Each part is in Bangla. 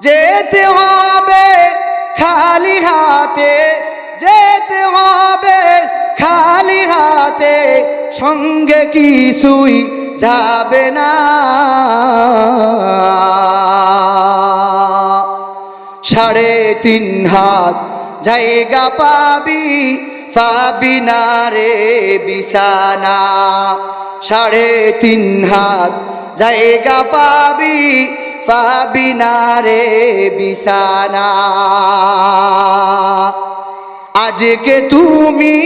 যেতে হবে খালি হাতে, যেতে হবে খালি হাতে, সঙ্গে কিছুই যাবে না। 3.5 হাত জায়গা পাবি, পাবি না রে বিছানা। 3.5 হাত জায়গা পাবি, পাবি না রে বিছানা। আজকে তুমি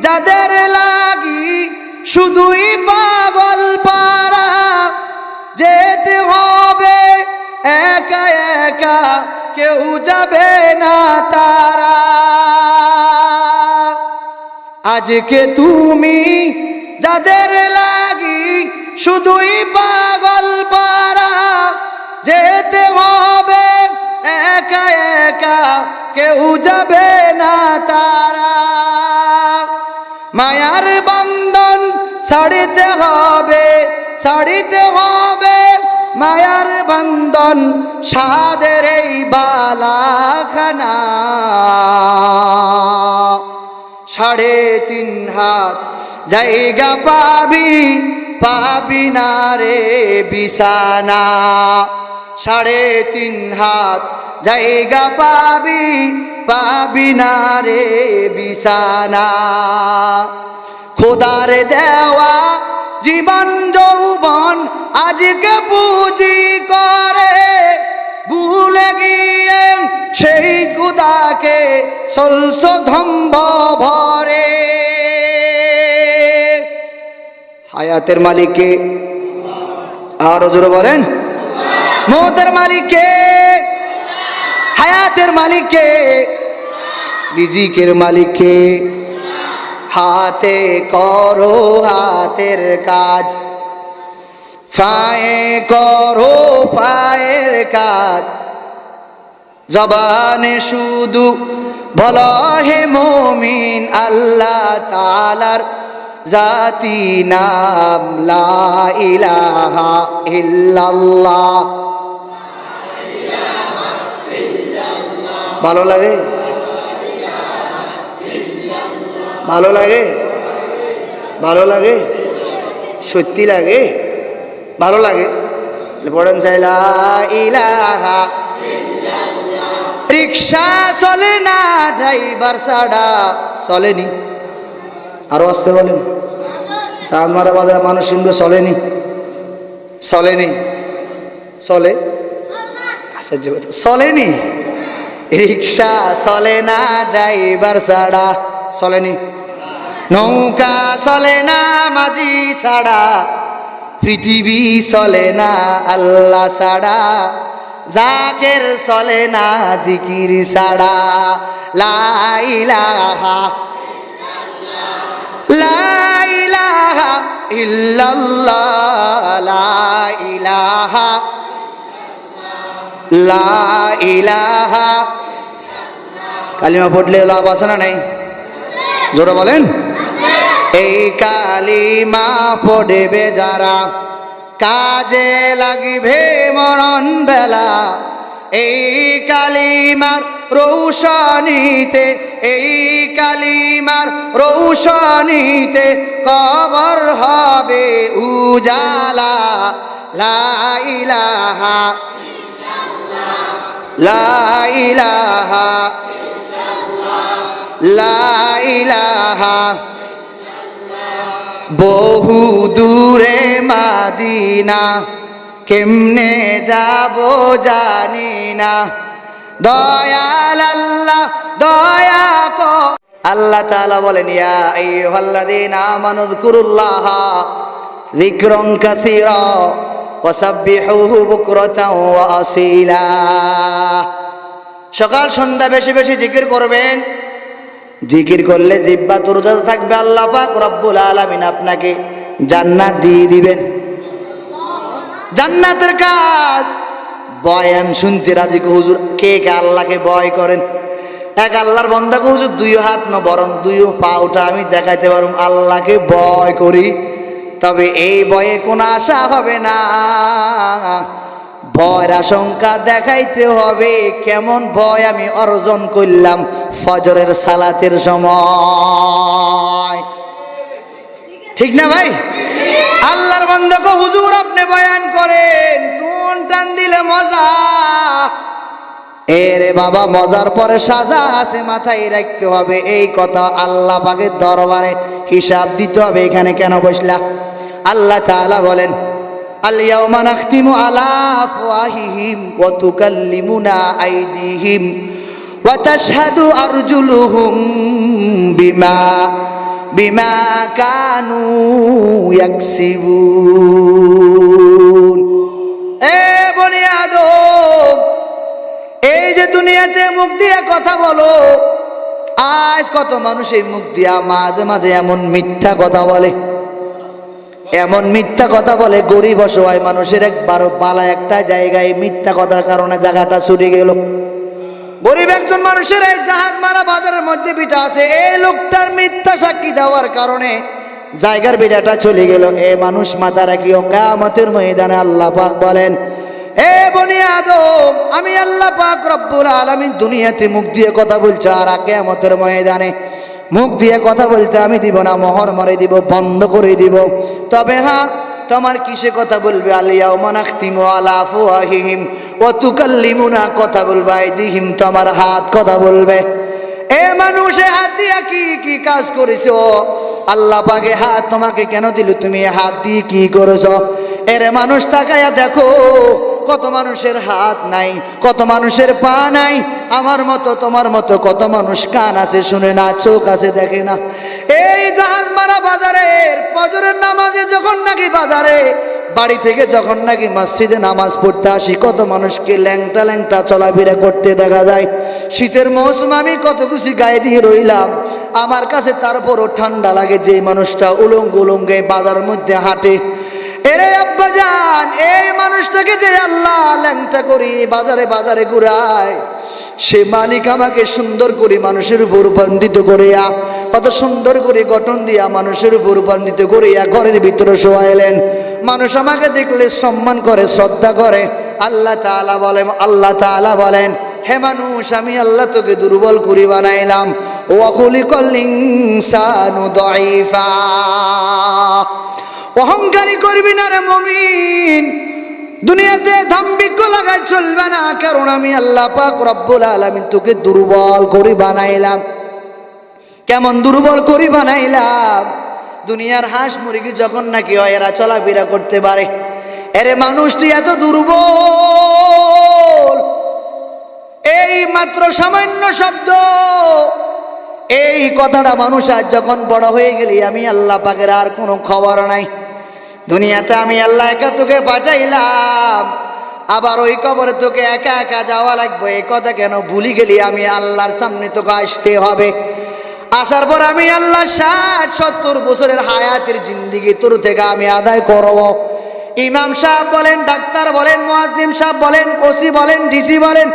যাদের লাগি শুধুই পাগল পারা, যেতে হবে একা একা, কেউ যাবে না তারা। আজকে তুমি যাদের লাগি শুধুই পাগল পারা, যেতে হবে একা একা, কেউ যাবে না তারা। মায়ার বন্ধন ছাড়িতে হবে, ছাড়িতে হবে মায়ার বন্ধন, সাদের এই বালাখানা। 3.5 হাত জায়গা পাবি, পাবি না রে বিছানা। 3.5 হাত জায়গা পাবি, পাবি না রে বিছানা। খোদার দেওয়া জীবন যৌবন আজকে পুঁজি করে, ভুলে গিয়ে সেই খোদাকে চলছ ধম্ব ভরে। হায়াতের মালিককে আরো জোরে বলেন, মৌতের মালিককে, হায়াতের মালিককে, রিজিকের মালিককে। হাতে করো হাতের কাজ, পায়ে করো পায়ের কাজ, জবানে শুধু বলো হে মুমিন আল্লাহ তাআলার জাতি নাম, লা ইলাহা ইল্লাল্লাহ। ভালো লাগে, ভালো লাগে, ভালো লাগে, সত্যি লাগে, ভালো লাগে। পড়েন চাই লা ইলাহা। রিক্সা চলে না ড্রাইভার ছাড়া, চলেনি। আরো আসতে বলেন, চাঁদ মারা বাজার মানুষ শুনবে চলেনি, চলেনি, চলে আশ্চর্য কথা, চলেনি। রিক্সা চলে না ড্রাইভার ছাড়া, চলেনি। নৌকা চলে না মাঝি ছাড়া, পৃথিবী চলে না আল্লাহ ছাড়া, জাকের চলে না জিকির ছাড়া। লা ইলাহা, লা ইলাহা ইল্লাল্লাহ, লা ইলাহা, লা ইলাহা। কালিমা পড়লে লাভ আছে না নাই? জোরে বলেন। এই কালিমা পড়বে যারা, কাজে লাগবে মরণ বেলা। এই কালিমার রৌশনীতে, এই কালিমার রৌশনীতে কবর হবে উজালা। লা ইলাহা, লা ইলাহা, লা ইলাহা। বহু দূরে মাদিনা, কেমনে যাব জানি না। দয়াল আল্লাহ দয়া কর। আল্লাহ তাআলা বলেন, ইয়া আইয়ুহাল্লাযীনা আমানু যকুরুল্লাহা যিকরান কাসীরা ওয়াসাব্বিহুহু বুকরাতাও ওয়া আসীলা। সকাল সন্ধ্যা বেশি বেশি জিকির করবেন। জিকির করলে জিহ্বা তুরুদাত থাকবে, আল্লাহ পাক রব্বুল আলামিন আপনাকে জান্নাত দিয়ে দিবেন। জান্নাতের কাজ বয়ান শুনতে রাজি কো হুজুর, কে কে আল্লাহকে ভয় করেন? এক আল্লাহর বান্দা কো হুজুর, 2 হাত না বরং 2 পা উঠা আমি দেখাইতে পারুম আল্লাহকে ভয় করি, তবে এই ভয়ে কোনো আশা হবে না। ভয়ের আশঙ্কা দেখাইতে হবে কেমন ভয় আমি অর্জন করলাম ফজরের সালাতের সময়। ঠিক না ভাই? আল্লাহর বান্দা কো হুজুর আপনি বয়ান করেন, কোন টান দিলে মজা। এরে বাবা, মজার পরে সাজা আছে, মাথায় রাখতে হবে এই কথা। আল্লাহ পাকের দরবারে হিসাব দিতে হবে। এখানে কেন বসলা? আল্লাহ তাআলা বলেন, আল ইয়াউমা নাখতিমু আলা আফওয়াহিহিম ওয়া তুকাল্লিমুনা আইদিহিম ওয়া তাশহাদু আরজুলুহুম বিমা কানু ইয়াকসিবুন। এ বনি আদম, এই যে দুনিয়াতে মুখ দিয়ে কথা বলো, আজ কত মানুষ এই মুখ দিয়া মাঝে মাঝে এমন মিথ্যা কথা বলে, এমন মিথ্যা কথা বলে, গরিব অসহায় মানুষের একবারও বালা একটা জায়গায় মিথ্যা কথার কারণে জায়গাটা ছুটে গেল। গরিব একজন মানুষের এই জাহাজ মারা বাজারের মধ্যে বিটা আছে, এই লোকটার মিথ্যা সাক্ষী দেওয়ার কারণে জায়গার বিটাটা চলে গেল। এ মানুষ মাথা রাখিও, কিয়ামতের ময়দানে আল্লাহ পাক বলেন, এ বনি আদম, আমি আল্লাহ পাক রব্বুল আলামিন দুনিয়াতে মুখ দিয়ে কথা বলছি, আর কিয়ামতের ময়দানে মুখ দিয়ে কথা বলতে আমি দিব না, মোহর মারে দিব, বন্ধ করে দিব। তবে হ্যাঁ, তোমার কিসে কথা বলবে? আল ইয়াউমা নাখতিমু আলা আফওয়াহিহিম ওয়া তুকাল্লিমুনা, কথা বলবে আইদিহিম, তোমার হাত কথা বলবে। এ মানুষ, হাত দিয়ে কি কি কাজ করেছো? আল্লাহ পাকে হাত তোমাকে কেন দিল? তুমি হাত দিয়ে কি করেছো? এরে মানুষ, তাকায়া দেখো, কত মানুষের হাত নাই, কত মানুষের পা নাই। আমার মতো তোমার মতো কত মানুষ কান আছে শুনে না, চোখ আছে দেখে না। এই জাহাজ মারা বাজারের ফজরের নামাজে যখন নাকি বাজারে বাড়ি থেকে যখন নাকি মসজিদে নামাজ পড়তে আসি, কত মানুষকে ল্যাংটা ল্যাংটা চলাফেরা করতে দেখা যায়। শীতের মৌসুম, আমি কত খুশি গায়ে দিয়ে রইলাম, আমার কাছে তারপরও ঠান্ডা লাগে যে মানুষটা উলঙ্গ উলঙ্গে বাজারের মধ্যে হাঁটে। এরে আব্বাজান, এই মানুষটাকে যে আল্লাহ ল্যাংটা করি বাজারে বাজারে ঘুরায়, সে মালিক আমাকে সুন্দর করে মানুষের উপর রূপান্তরিত করিয়া, কত সুন্দর করে গঠন দিয়া মানুষের উপর রূপান্তরিত করিয়া ঘরের ভিতরে শোয়াইলেন। মানুষ আমাকে দেখলে সম্মান করে, শ্রদ্ধা করে। আল্লাহ তাআলা বলেন, হে মানুষ, আমি আল্লাহ তোকে দুর্বল করে বানাইলাম। ওয়া খুলিকাল ইনসানু দাঈফা। অহংকারী করবি না রে মুমিন, দুনিয়াতে দাম্ভিক্য লাগাই চলবে না, কারণ আমি আল্লাহ পাক রব্বুল আলামিন তোকে দুর্বল করে বানাইলাম। কেমন দুর্বল করে বানাইলাম? দুনিয়ার হাঁস মুরগি যখন নাকি এরা চলাফেরা করতে পারে, এরে মানুষ তুই এত দুর্বল। এই মাত্র সামান্য শব্দ, এই কথাটা মানুষ আজ যখন বড় হয়ে গেলি, আমি আল্লাহ পাকের আর কোনো খবর নাই। দুনিয়াতে আমি আল্লাহ একা তোকে পাঠাইলাম, আবার ওই কবরে তোকে একা একা যাওয়া লাগবে, এই কথা কেন ভুলি গেলি? আমি আল্লাহর সামনে তোকে আসতে হবে। আসার পর আমি আল্লাহ 60-70 বছরের হায়াতের জিন্দিগি তোর থেকে আমি আদায় করব। ইমাম সাহেব বলেন, ডাক্তার বলেন, মুয়াজ্জিম সাহেব বলেন, ওসি বলেন, ডিসি বলেন,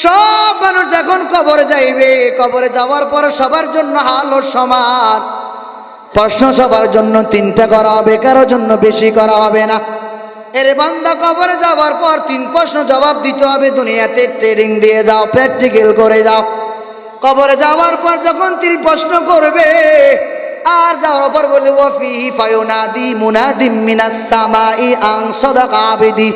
সব মানুষ যখন কবরে যাইবে, কবরে যাওয়ার পর সবার জন্য হাল ও সমান। প্রশ্ন সবার জন্য 3টা করা হবে, কারোর জন্য বেশি করা হবে না। এর বান্দা, কবরে যাওয়ার পর 3 প্রশ্ন জবাব দিতে হবে। দুনিয়াতে ট্রেনিং দিয়ে যাও, প্র্যাকটিক্যাল করে যাও। কবরে যাওয়ার পর যখন 3 প্রশ্ন করবে, আর যাওয়ার পর বলে, ওয়া ফিহি ফায়ুনাদি মুনাদিম মিনাস সামাই আন সাদাকা আবিদি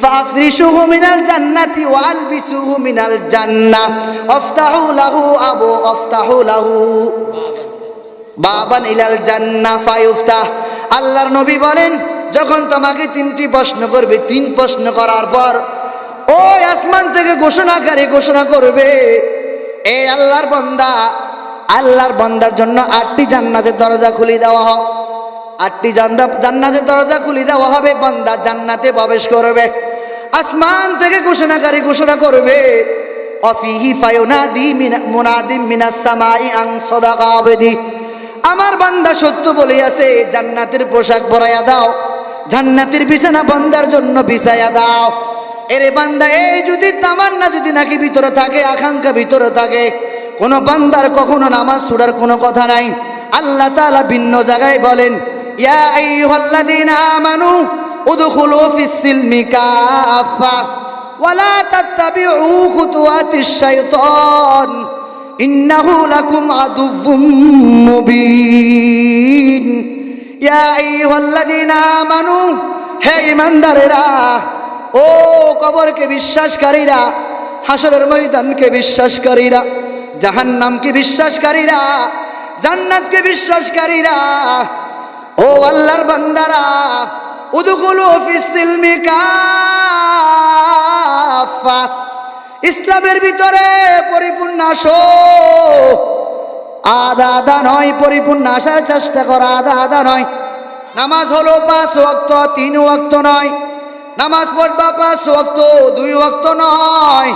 ফাফরিশুহু মিনাল জান্নাতি ওয়া আলবিসুহু মিনাল জান্নাহ আফতাহু লাহু বাবান ইলাল জান্নাহ ফায়ুফতাহ। আল্লাহর নবী বলেন, যখন তোমাকে 3টি প্রশ্ন করবে, 3 প্রশ্ন করার পর ওই আসমান থেকে ঘোষণাকারী ঘোষণা করবে, এই আল্লাহর বান্দার জন্য 8টি জান্নাতের দরজা খুলে দেওয়া হবে। 8টি জান্নাতের দরজা খুলে দেওয়া হবে, বান্দা জান্নাতে প্রবেশ করবে। আসমান থেকে ঘোষণাকারী ঘোষণা করবে, অফিহি ফায়ুনাদি মুনাদিম মিনাস সামাই আন সাদাকা আবদি। আমার বান্দা সত্য বলিয়াছে, জান্নাতের পোশাক পরাইয়া দাও, জান্নাতের বিছানা বান্দার জন্য বিছাইয়া দাও। এরে বান্দা, এই যদি তামান্না যদি নাকি ভিতরে থাকে, আকাঙ্ক্ষা ভিতরে থাকে, কোন বান্দার কখনো নামাজ ছুড়ার কোনো কথা নাই। আল্লাহ তাআলা ভিন্ন জায়গায় বলেন, ইয়া আইয়ুহাল্লাযীনা আমানু উদখুলু ফিস-সিলমি কাফা ওয়ালা তাত্তাবিউ খুতুওয়াতিশ শাইতান ইন্নাহু লাকুম আদুউম মুবিন। ইয়া আইয়ুহাল্লাযীনা আমানু, হে ঈমানদারেরা, ও কবরকে বিশ্বাসকারীরা, হাসরের ময়দানকে বিশ্বাসকারীরা, জাহান্নামকে বিশ্বাসকারীরা, জান্নাতকে বিশ্বাসকারীরা, ও আল্লাহর বান্দারা, উদখুলু ফিস-সিলমি কাফা, ইসলামের ভিতরে পরিপূর্ণ আসো। আধা আধা নয়, পরিপূর্ণ আসার চেষ্টা করা, আধা আধা নয়। নামাজ হলো 5 ওয়াক্ত, 3 ওয়াক্ত নয়। নামাজ পড়বা 5 ওয়াক্ত, 2 ওয়াক্ত নয়।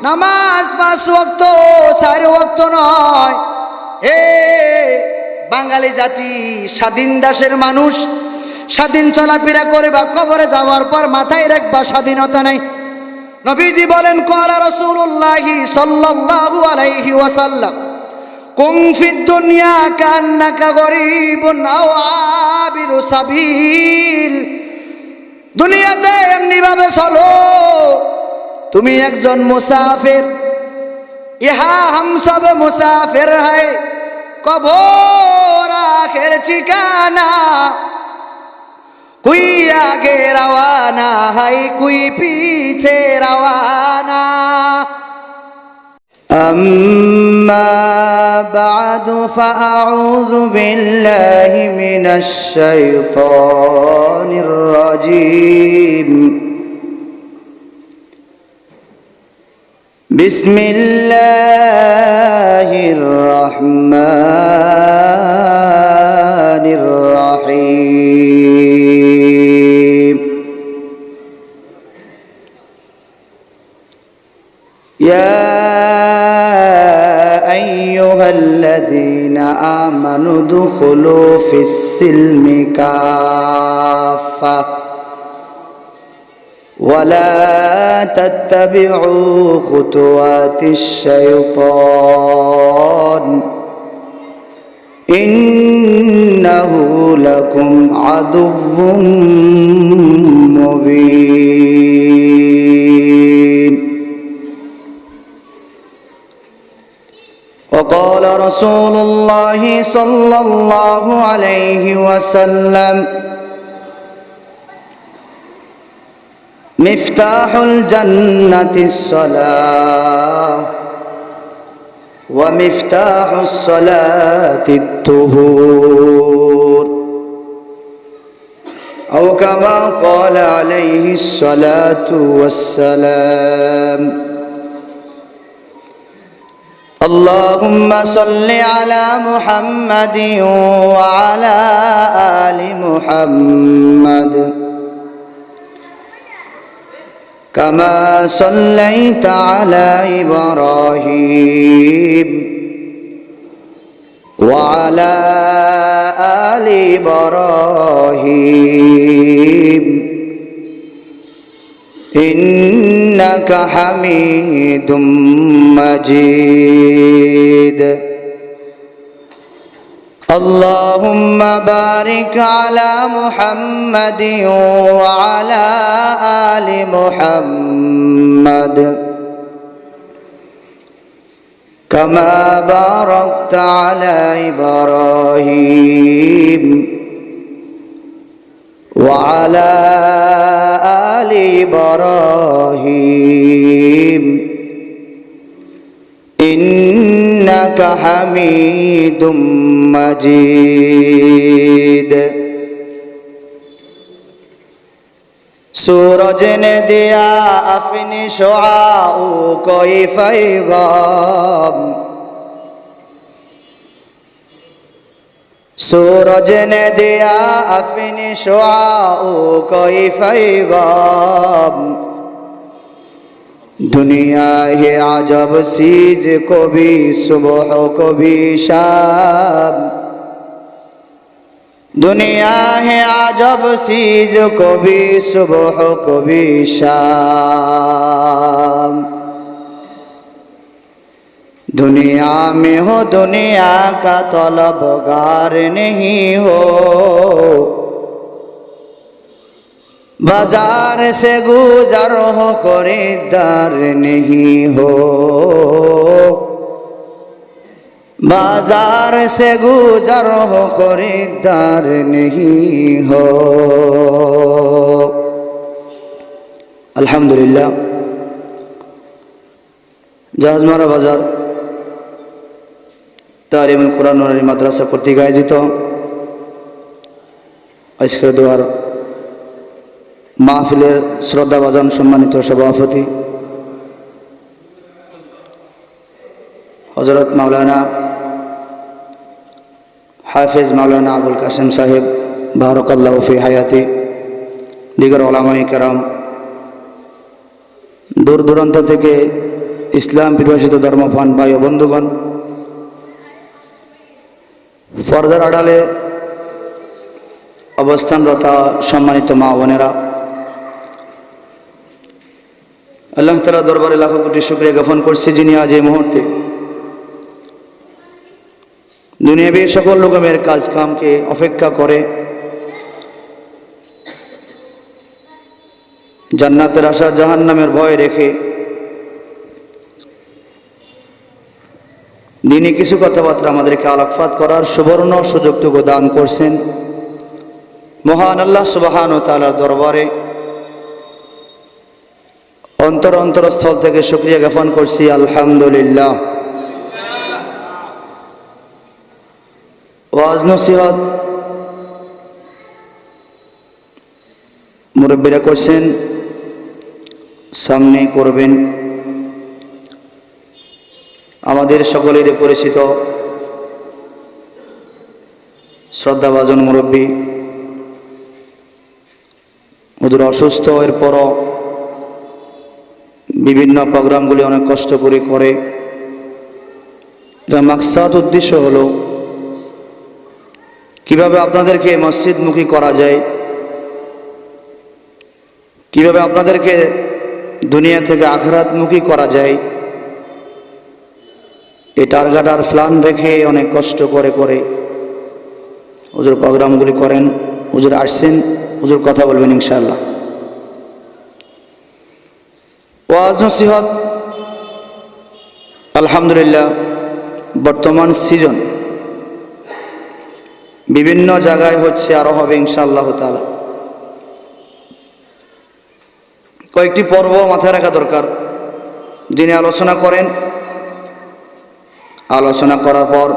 নামাজ 5 ওয়াক্ত, 4 ওয়াক্ত নয়। হে বাঙালি জাতি, স্বাধীন দেশের মানুষ, স্বাধীন চলাফেরা করবা, কবরে যাওয়ার পর মাথায় রাখবা স্বাধীনতা নেই। নবীজি বলেন, ক্বালা রাসূলুল্লাহি সাল্লাল্লাহু আলাইহি ওয়াসাল্লাম, কুন ফিদ দুনিয়া কান্নাকা গরীবুন আও আবিরু সাবিল। দুনিয়াতে এমনি ভাবে চলো তুমি একজন মুসাফির। ইহা হাম সব মুসাফির হ্যায়, কবর আখের ঠিকানা। कोई आगे रवाना है, कोई पीछे रवाना। अम्मा बाद फ़अऊज़ु बिल्लाहि मिनश शैतानिर रजीम। बिस्मिल्लाहिर रहमानिर रहीम। या अय्युहल्लज़ीना आमनु दुखुलू फिस्सिल्मि काफ़ा वला तत्तबिउ खुतुवातिश शैतान इन्नहु लकुम अदुव्वुम मुबीन। وقال رسول الله صلى الله عليه وسلم مفتاح الجنة الصلاة ومفتاح الصلاة الطهور أو كما قال عليه الصلاة والسلام. اللهم صل على محمد وعلى آل محمد كما صليت على إبراهيم وعلى آل إبراهيم إنك حميد مجيد. اللهم بارك على محمد وعلى آل محمد كما باركت على إبراهيم وعلى آل إبراهيم إنك حميد مجيد. सूरज ने दिया अपनी शुआओ कोई पैगाम, सूरज ने दिया अपनी शुआओ कोई पैगाम। दुनिया है अजब चीज, कभी सुबह कभी शाम। दुनिया है अजब चीज, कभी सुबह कभी शाम। दुनिया में हो दुनिया का तलबगार नहीं हो, बाजार से गुजर हो खरीदार नहीं हो, बाजार से गुजर हो खरीदार नहीं हो। अल्हम्दुलिल्लाह जहाजमारा बाजार तालीमुल कुरान माद्रासा কর্তৃক আয়োজিত আজকের দোয়ার মাহফিলের শ্রদ্ধাভাজন সম্মানিত সভাপতি হযরত মাওলানা হাফেজ মাওলানা আবুল কাসেম সাহেব বারাকাল্লাহু ফি হায়াতি, দিগর উলামায়ে কেরাম, দূর দূরান্ত থেকে ইসলাম বিভাষিত ধর্মপ্রাণ ভাই ও বন্ধুগণ, পর্দার আড়ালে অবস্থানরত সম্মানিত মা বোনেরা, আল্লাহ তাআলা দরবারে লাখো কোটি শুকরিয়া জ্ঞাপন করছি যিনি আজ এই মুহূর্তে দুনিয়াবী সকল রকমের কাজ কামকে অপেক্ষা করে জান্নাতের আশা জাহান্নামের ভয় রেখে দিনে কিছু কথাবার্তা আমাদেরকে আলোকপাত করার সুবর্ণ সুযোগটুকু দান করছেন। মহান আল্লাহ সুবহানাহু ওয়া তাআলার দরবারে অন্তরস্থল থেকে শুকরিয়া জ্ঞাপন করছি, আলহামদুলিল্লাহ। ওয়াজ নসিহত মুরব্বীরা করছেন, সামনে করবেন আমাদের সকলের পরিচিত শ্রদ্ধাভাজন মুরব্বী। হুজুর অসুস্থ, এরপরও বিভিন্ন প্রোগ্রামগুলি অনেক কষ্ট করে এটা মাকসাদ উদ্দেশ্য হলো কিভাবে আপনাদেরকে মসজিদমুখী করা যায়, কিভাবে আপনাদেরকে দুনিয়া থেকে আখিরাতমুখী করা যায়, এই টার্গেট আর প্ল্যান রেখে অনেক কষ্ট করে হুজুর প্রোগ্রামগুলি করেন। হুজুর আসছেন, হুজুর কথা বলবেন ইনশাআল্লাহ। ওয়াজ নসিহত আলহামদুলিল্লাহ বর্তমান সিজন বিভিন্ন জায়গায় হচ্ছে, আরো হবে ইনশাআল্লাহ তাআলা। কয়েকটি পর্ব মাথায় রাখা দরকার। যিনি আলোচনা করেন, আলোচনা করার পর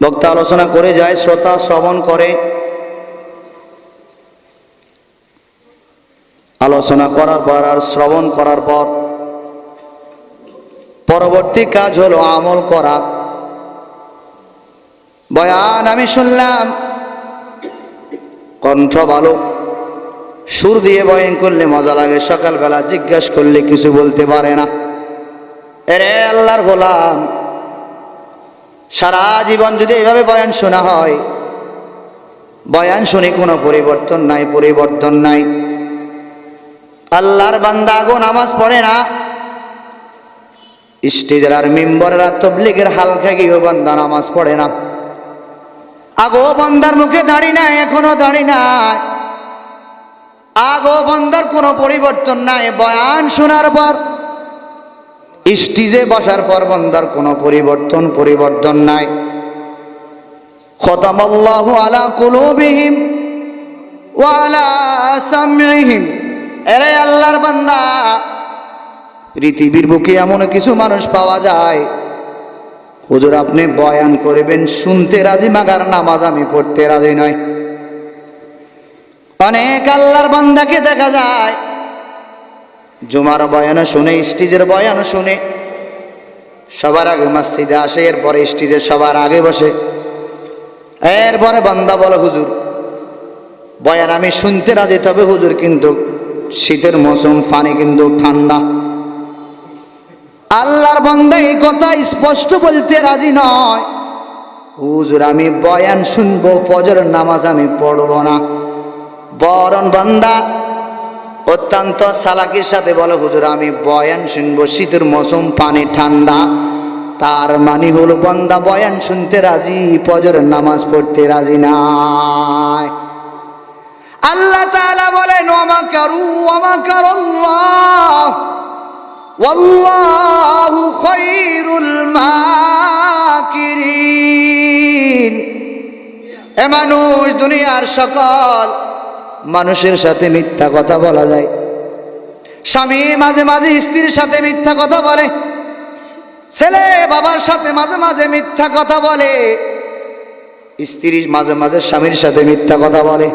বক্তা আলোচনা করে যায়, শ্রোতা শ্রবণ করে, আলোচনা করার পর আর শ্রবণ করার পর পরবর্তী কাজ হলো আমল করা। বয়ান আমি শুনলাম, কণ্ঠ ভালো, সুর দিয়ে বয়ান করলে মজা লাগে, সকালবেলা জিজ্ঞাসা করলে কিছু বলতে পারে না। এরে আল্লাহর গোলাম, সারা জীবন যদি এইভাবে বয়ান শোনা হয়, বয়ান শুনে কোনো পরিবর্তন নাই। আল্লাহর বান্দা গো নামাজ পড়ে না, স্টেজের আর মিম্বরের আর তাবলীগের হালকা গিয়েও বান্দা নামাজ পড়ে না। আগো বান্দার মুখে দাড়ি নাই, এখনো দাড়ি নাই, আগো বান্দার কোনো পরিবর্তন নাই। বয়ান শোনার পর স্টেজে বসার পর বান্দার কোনো পরিবর্তন নাই। খতামাল্লাহু আলা কুলুবিহিম ওয়া আলা সামঈহিম। এরে আল্লাহর বান্দা, পৃথিবীর বুকে এমন কিছু মানুষ পাওয়া যায়, হুজুর আপনি বয়ান করবেন শুনতে রাজি, মাগার নামাজ আমি পড়তে রাজি নয়। অনেক আল্লাহর বান্দাকে দেখা যায় জুমার বয়ান শুনে, স্টেজের বয়ান শুনে সবার আগে মসজিদে আসে, এরপরে স্টেজে সবার আগে বসে, এরপরে বান্দা বলে হুজুর বয়ান আমি শুনতে রাজি, তবে হুজুর কিন্তু শীতের মৌসুম, পানি কিন্তু ঠান্ডা। আল্লাহর বান্দা এই কথা স্পষ্ট বলতে রাজি নয়, হুজুর আমি বয়ান শুনবো, ফজরের নামাজ আমি পড়ব না। বরং বান্দা অত্যন্ত চালাকির সাথে বলে হুজুর আমি বয়ান শুনবো, শীতের মৌসুম, পানি ঠান্ডা। তার মানে হলো বান্দা বয়ান শুনতে রাজি, ফজরের নামাজ পড়তে রাজি নাই। আল্লাহ তাআলা বলেন ওয়া মাকারু ওয়া মাকারাল্লাহ ওয়াল্লাহু খায়রুল মাকিরিন। এ মানুষ, দুনিয়ার সকল মানুষের সাথে মিথ্যা কথা বলা যায়। স্বামী মাঝে মাঝে স্ত্রীর সাথে মিথ্যা কথা বলে, ছেলে বাবার সাথে মাঝে মাঝে মিথ্যা কথা বলে, স্ত্রী মাঝে মাঝে স্বামীর সাথে মিথ্যা কথা বলে,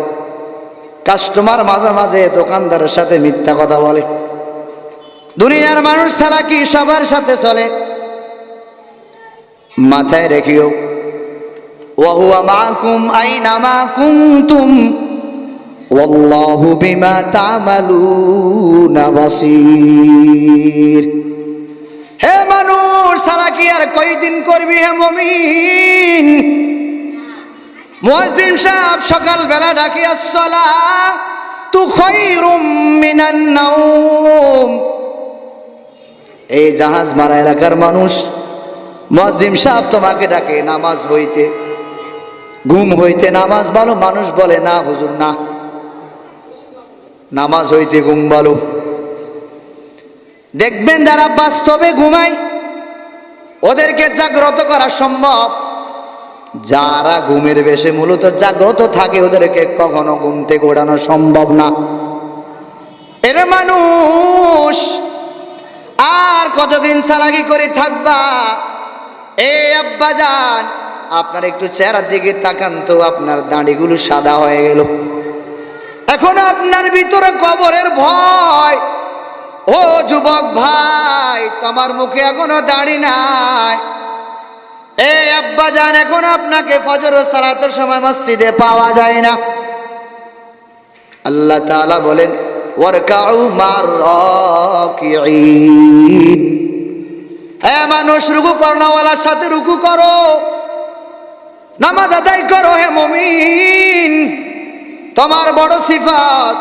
কাস্টমার মাঝে মাঝে দোকানদারের সাথে মিথ্যা কথা বলে। দুনিয়ার মানুষ ছাড়া কি সবার সাথে চলে? মাথায় রেখিও, ওয়া হুয়া মাকুম আইনামা কুনতুম ওয়াল্লাহু বিমা তা'মালুনা বাসীর। হে মানুষ, সারা কি আর কয়দিন করবি হে মুমিন? মুয়াজ্জিন সাহেব সকাল বেলা ডাকি আসসালাতু খায়রুম মিনান নাওম। এই জাহাজ মারা এলাকার মানুষ, মুয়াজ্জিন সাহেব তোমাকে ডাকে নামাজ হইতে, ঘুম হইতে নামাজ ভালো। মানুষ বলে না হুজুর, না, নামাজ হইতে ঘুম ভালো। দেখবেন যারা বাস্তবে ঘুমায় ওদেরকে জাগ্রত করা সম্ভব, যারা ঘুমের বেশে মূলত জাগ্রত থাকে ওদেরকে কখনো ঘুম থেকে ওঠানো সম্ভব না। এরে মানুষ, আর কতদিন চালাকি করে থাকবা? এ আব্বাজান, আপনার একটু চেহারার দিকে তাকান তো, আপনার দাড়িগুলো সাদা হয়ে গেল। এখন আপনার ভিতরে কবরের ভয়। ও যুবক ভাই, তোমার মুখে এখনো দাড়ি নাই। এ আব্বাজান, এখন আপনাকে ফজর ও সালাতের সময় মসজিদে পাওয়া যায় না। আল্লাহ তাআলা বলেন ওয়ারকাউ মার রাকিঈন। হে মানুষ, রুকু করনেওয়ালার সাথে রুকু করো, নামাজ আদায় করো। হে মুমিন, তোমার বড় সিফাত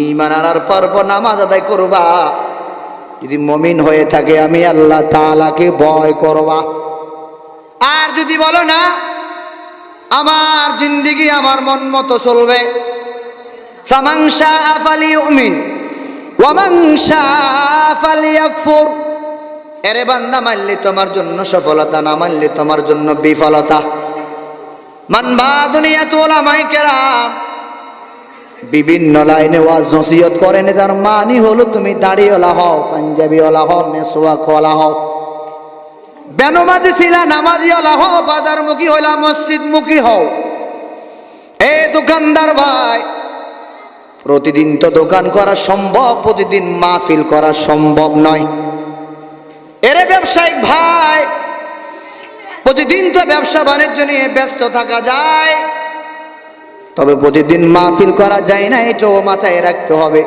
ঈমান আনার পর নামাজ আদায় করবা। যদি মুমিন হয়ে থাকে আমি আল্লাহ তাআলাকে ভয় করবা। আর যদি বলো না আমার জিন্দেগি আমার মন মতো চলবে, ফামান শাআ ফালিউমিন ওয়া মান শাআ ফালিয়াকফুর। এরে বান্দা, মানলে তোমার জন্য সফলতা, না মানলে তোমার জন্য বিফলতা। মানবা দুনিয়াত উলামায়ে কেরাম বিভিন্ন লাইনে ওয়াজ নসিহত করেন। তার মানে হলো তুমি দাড়িওয়ালা হও, পাঞ্জাবিওয়ালা হও, মেসওয়াকওয়ালা হও, বেনমাজি ছিলা নামাজিওয়ালা হও, বাজারমুখী হইলা মসজিদমুখী হও। এ দোকানদার ভাই, প্রতিদিন তো দোকান করা সম্ভব, প্রতিদিন মাহফিল করা সম্ভব নয়। এরে ব্যবসায়িক ভাই, প্রতিদিন তো ব্যবসা বাণিজ্য নিয়ে ব্যস্ত থাকা যায়, তবে প্রতিদিন মাহফিল করা যায় না, এটাও মাথায় রাখতে হবে।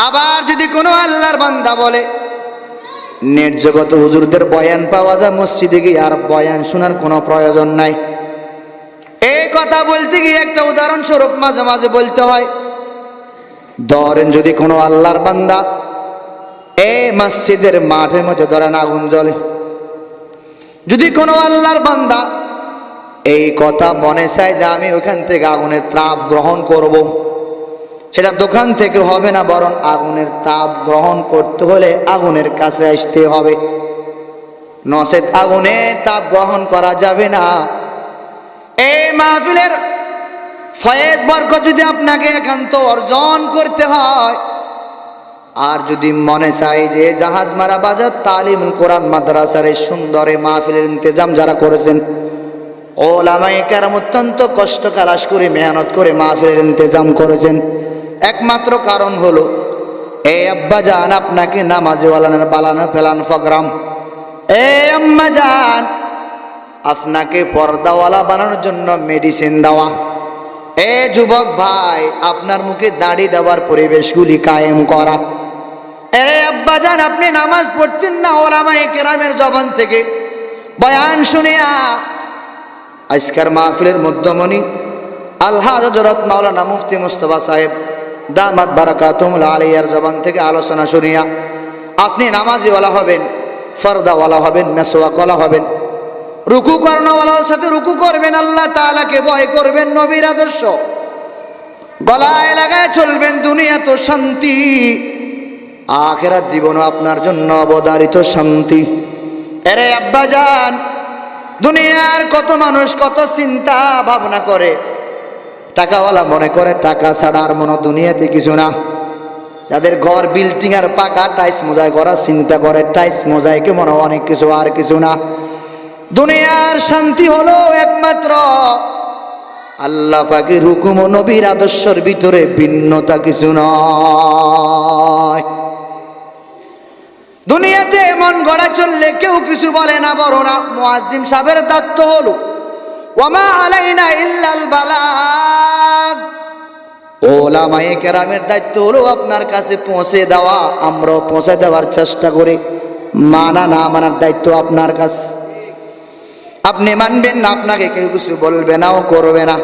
আবার যদি কোনো আল্লাহর বান্দা বলে নেট জগত হুজুরদের বয়ান পাওয়া যায়, মসজিদে গিয়ে আর বয়ান শোনার কোনো প্রয়োজন নাই। এই কথা বলতে গিয়ে একটা উদাহরণস্বরূপ মাঝে মাঝে বলতে হয়। ধরেন যদি কোনো আল্লাহর বান্দা এই মসজিদের মাঠের মধ্যে ধরেন আগুন জ্বলে, যদি কোনো আল্লাহর বান্দা এই কথা মনে চায় যে আমি ওখান থেকে আগুনের তাপ গ্রহণ করব, সেটা দোকান থেকে হবে না, বরং আগুনের তাপ গ্রহণ করতে হলে আগুনের কাছে আসতে হবে, নচেত আগুনের তাপ গ্রহণ করা যাবে না। এই মাহফিলের ফয়েজ বরকত যদি আপনাকে একান্ত অর্জন করতে হয়, আর যদি মনে চাই যে জাহাজ মারা বাজার তালিমুল কোরআন মাদ্রাসার এই সুন্দর মাহফিলের ইন্তজাম যারা করেছেন, ওলামায়ে কেরাম অত্যন্ত কষ্ট খালাস করে মেহনত করে মাহফিলের ইন্তজাম করেছেন, একমাত্র কারণ হলো এই আব্বাজান আপনাকে নামাজওয়ালার বালানো ফেলান প্রোগ্রাম, এই আম্মাজান আপনাকে পর্দাওয়ালা বানানোর জন্য মেডিসিন দেওয়া, এ যুবক ভাই আপনার মুখে দাড়ি দেওয়ার পরিবেশগুলি কায়েম করা। এরে আব্বাজান, আপনি নামাজ পড়তেন না, ওলামায়ে কেরামের জবান থেকে বয়ান শুনিয়া আজকের মাহফিলের মধ্যমণি আলহাজ হযরত মাওলানা মুফতি মুস্তাফা সাহেব দামাত বারাকাতুহুল আলাইহির জবান থেকে আলোচনা শুনিয়া আপনি নামাজিওয়ালা হবেন, ফরদাওয়ালা হবেন, মেসওয়াকওয়ালা হবেন, রুকু করনেওয়ালার সাথে রুকু করবেন, আল্লাহ তাআলাকে ভয় করবেন, নবীর আদর্শ গলায় লাগায় চলবেন, দুনিয়া তো শান্তি, আখিরাত জীবনও আপনার জন্য অবধারিত শান্তি। এরে আব্বাজান, দুনিয়ার কত মানুষ কত চিন্তা ভাবনা করে, টাকাওয়ালা মনে করে টাকা ছাড়া আর মনে দুনিয়াতে কিছু না। যাদের ঘর বিল্ডিং আর পাকা টাইস মোজাই করা চিন্তা করে টাইস মোজাইকে মনে অনেক কিছু, আর কিছু না। দুনিয়ার শান্তি হলো একমাত্র আল্লাহ পাকের হুকুম ও নবীর আদর্শের ভিতরে ভিন্নতা কিছু নয়। দুনিয়াতে মন গড়া চললে কেউ কিছু বলে না, বড় না। মুয়াজ্জিম সাহেবের দায়িত্ব হলো ওয়ামা আলাইনা ইল্লাল বালাগ। ওলামায়ে কেরামের দায়িত্ব হলো আপনার কাছে পৌঁছে দেওয়া, আমরাও পৌঁছে দেওয়ার চেষ্টা করি। মানা না মানার দায়িত্ব আপনার কাছে। আপনি মানবেন না, আপনাকে কেউ কিছু বলবে না ও করবে না।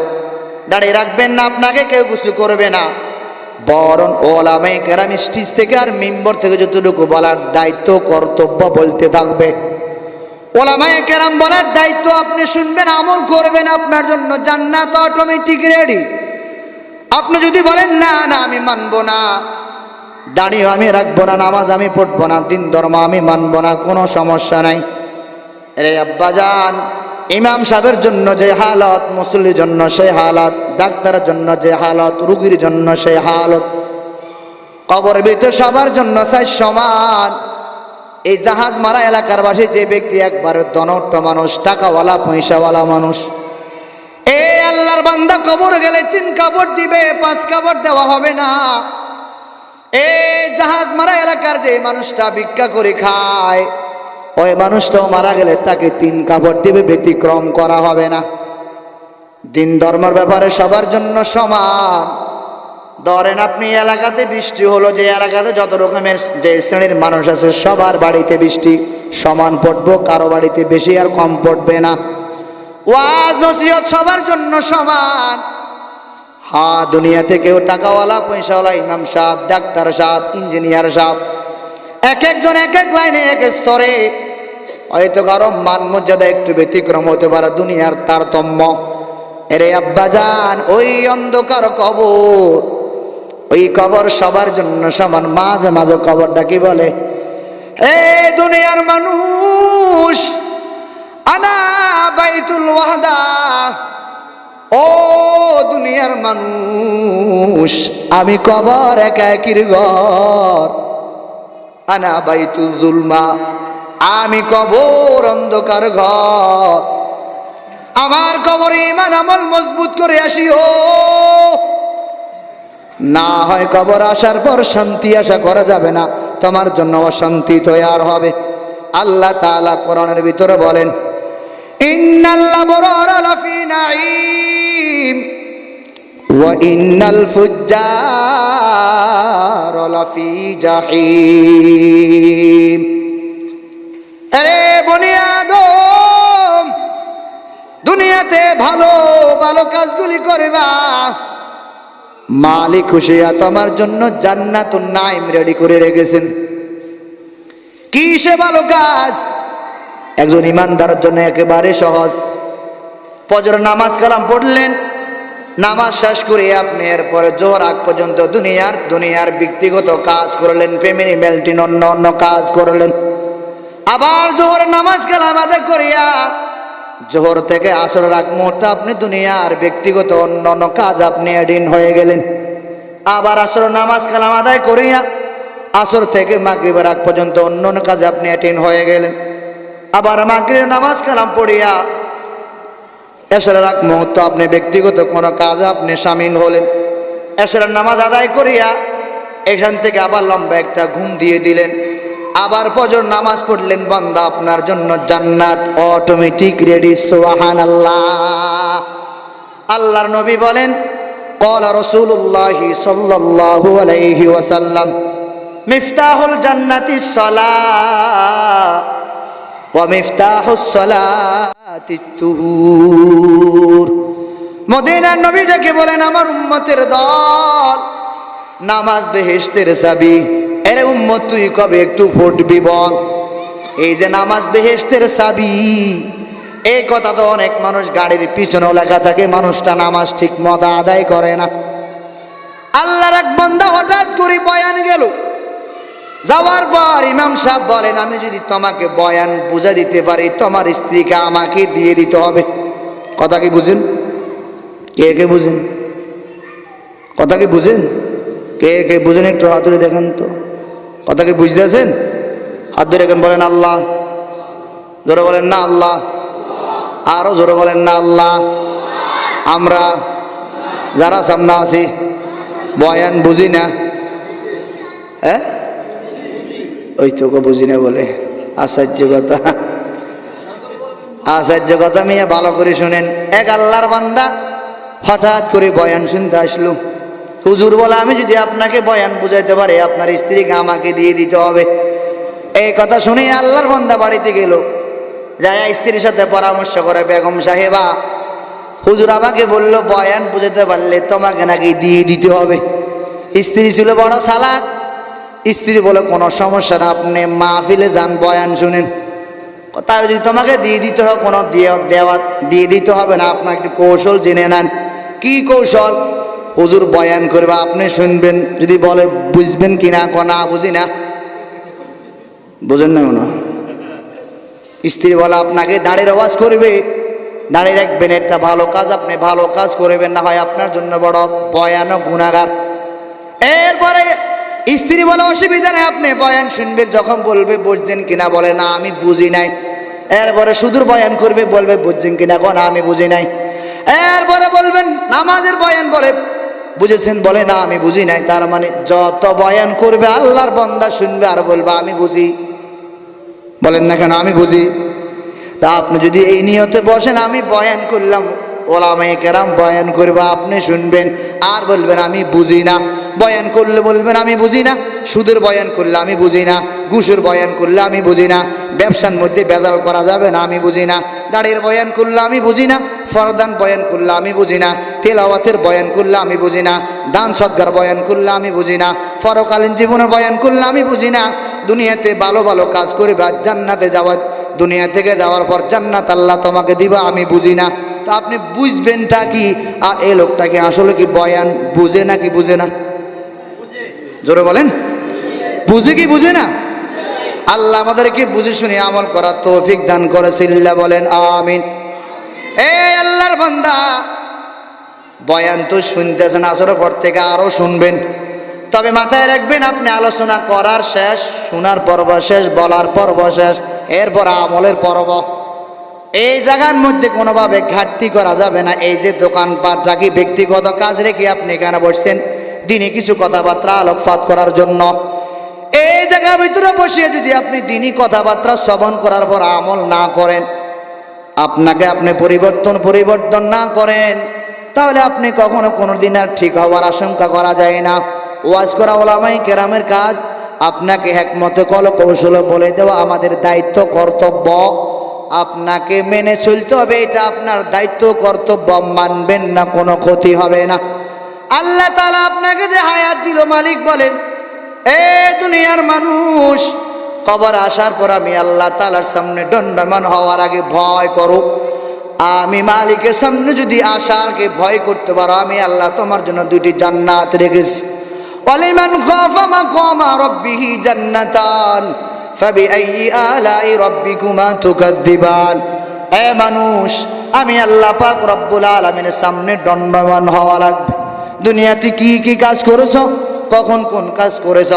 দাঁড়িয়ে রাখবেন না, আপনাকে কেউ কিছু করবে না। বরং ওলামায়ে কেরাম স্টেজ থেকে আর মেম্বার থেকে যতটুকু বলার দায়িত্ব কর্তব্য বলতে থাকবে। ওলামায়ে কেরাম বলার দায়িত্ব আপনি শুনবেন, আমল করবেন, আপনার জন্য জান্নাত অটোমেটিক রেডি। আপনি যদি বলেন না না আমি মানবো না, দাঁড়িয়ে আমি রাখবো না, নামাজ আমি পড়বো না, দিন ধর্ম আমি মানবো না, কোনো সমস্যা নাই। রে আব্বাজান, ইমাম সাহেবের জন্য যে হালত, মুসল্লির জন্য সেই হালত, ডাক্তারের জন্য যে হালত, রুগীর জন্য সেই হালত, কবর ভিতর সবার জন্য চাই সমান। এই জাহাজ মারা এলাকার বাসী যে ব্যক্তি একবারে ধনট্ট মানুষ, টাকাওয়ালা পয়সাওয়ালা মানুষ, এই আল্লাহর বান্দা কবর গেলে 3 কাপড় দিবে, 5 কাপড় দেওয়া হবে না। এই জাহাজ মারা এলাকার যে মানুষটা ভিক্ষা করে খায়, ওই মানুষটাও মারা গেলে তাকে 3 কাপড় দিবে, ব্যতিক্রম করা হবে না। দিন ধর্মের ব্যাপারে সবার জন্য সমান। ধরেন আপনি এলাকাতে বৃষ্টি হলো, যে এলাকাতে যত রকমের যে শ্রেণীর মানুষ আছে সবার বাড়িতে বৃষ্টি সমান পড়বো, কারো বাড়িতে বেশি আর কম পড়বে না। ওয়াজ নসিহত সবার জন্য সমান। হ্যাঁ, দুনিয়াতে কেউ টাকাওয়ালা পয়সাওয়ালা, ইমাম সাহেব, ডাক্তার সাহেব, ইঞ্জিনিয়ার সাহেব, এক একজন এক এক লাইনে এক স্তরে, হয়তো কারো মান মর্যাদা একটু ব্যতিক্রম হতে পারে, দুনিয়ার তারতম্য। এরে আব্বাজান, ওই অন্ধকার কবর, ওই কবর সবার জন্য সমান। মাঝে মাঝে কবরটা কি বলে, এ দুনিয়ার মানুষ, আনা বাইতুল ওয়াহদা, ও দুনিয়ার মানুষ, আমি কবর একাকির ঘর। আনা বাইতুল যুলমা, আমি কবর অন্ধকার ঘর। আমার কবরে ঈমান আমল মজবুত করে আসিও, না হয় কবর আসার পর শান্তি আশা করা যাবে না, তোমার জন্য অশান্তি তৈরি হবে। আল্লাহ তাআলা কোরআনের ভিতরে বলেন, ইন্নাল আবরারা লাফি নাঈম ওয়া ইন্নাল ফুজ্জারা লাফি জাহিম। আরে বনি আদম, দুনিয়াতে ভালো ভালো কাজগুলি করবা, মালিক খুশিয়া তোমার জন্য জান্নাতুন নাঈম রেডি করে রেখেছেন। কি সে ভালো কাজ? একজন ইমানদারের জন্য একেবারে সহজ। ফজর নামাজ কালাম পড়লেন, নামাজ শেষ করে আপনি এরপরে জোহর আগ পর্যন্ত দুনিয়ার ব্যক্তিগত কাজ করলেন, ফ্যামিলি মেলটিন অন্য অন্য কাজ করলেন। আবার জোহর নামাজ কালাম আদায় করিয়া জোহর থেকে আসরের আগ মুহূর্তে আপনি দুনিয়ার ব্যক্তিগত অন্য অন্য কাজ আপনি অ্যাডিন হয়ে গেলেন। আবার আসর নামাজ কালাম আদায় করিয়া আসর থেকে মাগরিবের আগ পর্যন্ত অন্য অন্য কাজ আপনি অ্যাটেন্ড হয়ে গেলেন। আবার মাগরিব নামাজ কালাম পড়িয়া এশারের আগ মুহূর্তে আপনি ব্যক্তিগত কোনো কাজে আপনি শামিল হলেন। এশারের নামাজ আদায় করিয়া এখান থেকে আবার লম্বা একটা ঘুম দিয়ে দিলেন। আবার ফজর নামাজ পড়লেন, বান্দা আপনার জন্য জান্নাত অটোমেটিক রেডি। সুবহানাল্লাহ। আল্লাহর নবী বলেন, ক্বালা রাসূলুল্লাহি সাল্লাল্লাহু আলাইহি ওয়াসাল্লাম, মিফতাহুল জান্নাতিস সালাহ ওয়া মিফতাহুস সালাতিত তুহুর। মদিনার নবী ডেকে বলেন, আমার উম্মতের দল, নামাজ বেহেশতের চাবি। এরে উম্মত, তুই কবে একটু ফুটবি বল? এই যে নামাজ বেহেশতের চাবি, এই কথা তো অনেক মানুষ গাড়ির পিছনেও লেখা থাকে, মানুষটা নামাজ ঠিক মতো আদায় করে না। আল্লাহর এক বান্দা হঠাৎ করে বয়ান গেল, যাওয়ার পর ইমাম সাহেব বলেন, আমি যদি তোমাকে বয়ান বুঝা দিতে পারি, তোমার স্ত্রীকে আমাকে দিয়ে দিতে হবে। কথা কি বুঝেন? কে কে বুঝেন? কথা কি বুঝেন? কে কে বুঝেন একটু হাত ধরে দেখেন তো। কথা কি বুঝতে আছেন? হাত ধরে এখন বলেন আল্লাহ। জোরে বলেন না আল্লাহ। আরো জোরে বলেন না আল্লাহ। আমরা যারা সামনে আছি বয়ান বুঝি না। হ্যাঁ, ওই তো বুঝি না বলে। আশ্চর্য কথা, আশ্চর্য কথা। মিয়া ভালো করে শুনেন। এক আল্লাহর বান্দা হঠাৎ করে বয়ান শুনতে আসলো। হুজুর বলে, আমি যদি আপনাকে বয়ান বুঝাইতে পারি, আপনার স্ত্রীকে আমাকে দিয়ে দিতে হবে। এই কথা শুনে আল্লাহর বান্দা বাড়িতে গেল, যায় স্ত্রীর সাথে পরামর্শ করে, বেগম সাহেবা, হুজুর আমাকে বললো বয়ান বুঝাতে পারলে তোমাকে নাকি দিয়ে দিতে হবে। স্ত্রী ছিল বড় চালাক। স্ত্রী বলে, কোনো সমস্যা না, আপনি মাহফিলে যান, বয়ান শুনেন। তার যদি তোমাকে দিয়ে দিতে হয়, কোনো দিয়ে দিতে হবে না, আপনার একটি কৌশল জেনে নেন। কি কৌশল? হুজুর বয়ান করবে, আপনি শুনবেন, যদি বলে বুঝবেন কিনা, না বুঝি না। বুঝেন না মনে? স্ত্রী বলে, আপনাকে দাঁড়িয়ে আওয়াজ করবে, দাঁড়িয়ে রাখবেন, একটা ভালো কাজ, আপনি ভালো কাজ করবেন, না হয় আপনার জন্য বড় ভয়ানক গুনাহগার। এরপরে স্ত্রী বলে, অসুবিধা নেই, আপনি বয়ান শুনবেন, যখন বলবে বুঝছেন কিনা, বলে না আমি বুঝি নাই। এরপরে সুদূর বয়ান করবে, বলবে বুঝছেন কিনা, না আমি বুঝি নাই। এরপরে বলবেন নামাজের বয়ান, বলে বুঝেছেন, বলে না আমি বুঝি নাই। তার মানে যত বয়ান করবে আল্লাহর বান্দা শুনবে আর বলবে আমি বুঝি। বলেন না কেন আমি বুঝি? তা আপনি যদি এই নিয়তে বসেন, আমি বয়ান করলাম, ওলামায়ে কেরাম বয়ান করবে, আপনি শুনবেন আর বলবেন আমি বুঝি না। বয়ান করলে বলবেন আমি বুঝি না, সুদের বয়ান করলে আমি বুঝি না, ঘুষের বয়ান করলে আমি বুঝি না, ব্যবসার মধ্যে ভেজাল করা যাবে না, আমি বুঝি না, দাড়ির বয়ান করলে আমি বুঝি না, ফরদান বয়ান করলে আমি বুঝি না, তেলাওয়াতের বয়ান করলে আমি বুঝি না, দান সদকার বয়ান করলে আমি বুঝি না, পরকালীন জীবনের বয়ান করলে আমি বুঝি না। দুনিয়াতে ভালো ভালো কাজ করবে আর জান্নাতে যাওয়া, দুনিয়া থেকে যাওয়ার পর জান্নাত আল্লাহ তোমাকে দিবা, আমি বুঝি না। তো আপনি বুঝবেনটা কি? আর এই লোকটাকে আসলে কি বয়ান বুঝে নাকি বুঝে না? জোরে বলেন, বুঝে কি বুঝে না? আল্লাহ আমাদেরকে বুঝে শুনে আমল করার তৌফিক দান করেছিল, বলেন আমিন। এই আল্লাহর বান্দা, বয়ান তো শুনতেছেন, আসরের পর থেকে আরো শুনবেন। তবে মাথায় রাখবেন, আপনি আলোচনা করার শেষ, শোনার পর্ব শেষ, বলার পর্ব শেষ, এরপর আমলের পর্ব। এই জায়গার মধ্যে কোনোভাবে ঘাটতি করা যাবে না। এই যে দোকানপাট রাখি, ব্যক্তিগত কাজ রেখে আপনি এখানে বসছেন দিনে কিছু কথাবার্তা আলোকপাত করার জন্য, এই জায়গার ভিতরে বসিয়ে যদি আপনি দিনই কথাবার্তা শ্রবণ করার পর আমল না করেন, আপনাকে আপনি পরিবর্তন না করেন, তাহলে আপনি কখনো কোনো দিন আর ঠিক হওয়ার আশঙ্কা করা যায় না। ওয়াজ করা ওলামায়ে কেরামের কাজ, আপনাকে হিকমতে কল কৌশল বলে দেওয়া আমাদের দায়িত্ব, কর্তব্য। আপনাকে মেনে চলতে হবে, এটা আপনার দায়িত্ব, কর্তব্য। মানবেন না, কোনো ক্ষতি হবে না। আল্লাহ তাআলা আপনাকে যে হায়াত দিল, মালিক বলেন, এ দুনিয়ার মানুষ, কবর আসার পর আমি আল্লাহ তাআলার সামনে দণ্ডায়মান হওয়ার আগে ভয় করো। আমি মালিকের সামনে যদি আসার আগে ভয় করতে পারো, আমি আল্লাহ তোমার জন্য দুটি জান্নাত রেখেছি। ওয়ালিমান খাফা মাকামা রাব্বিহি জান্নাতান ফাবিআইয়ি আলাই রাব্বিকুমা তুকাযযিবান। এ মানুষ, আমি আল্লাহ পাক রব্বুল আলামিনের সামনে দণ্ডায়মান হওয়া লাগবে। দুনিয়াতে কি কি কাজ করেছো, কখন কোন কাজ করেছ,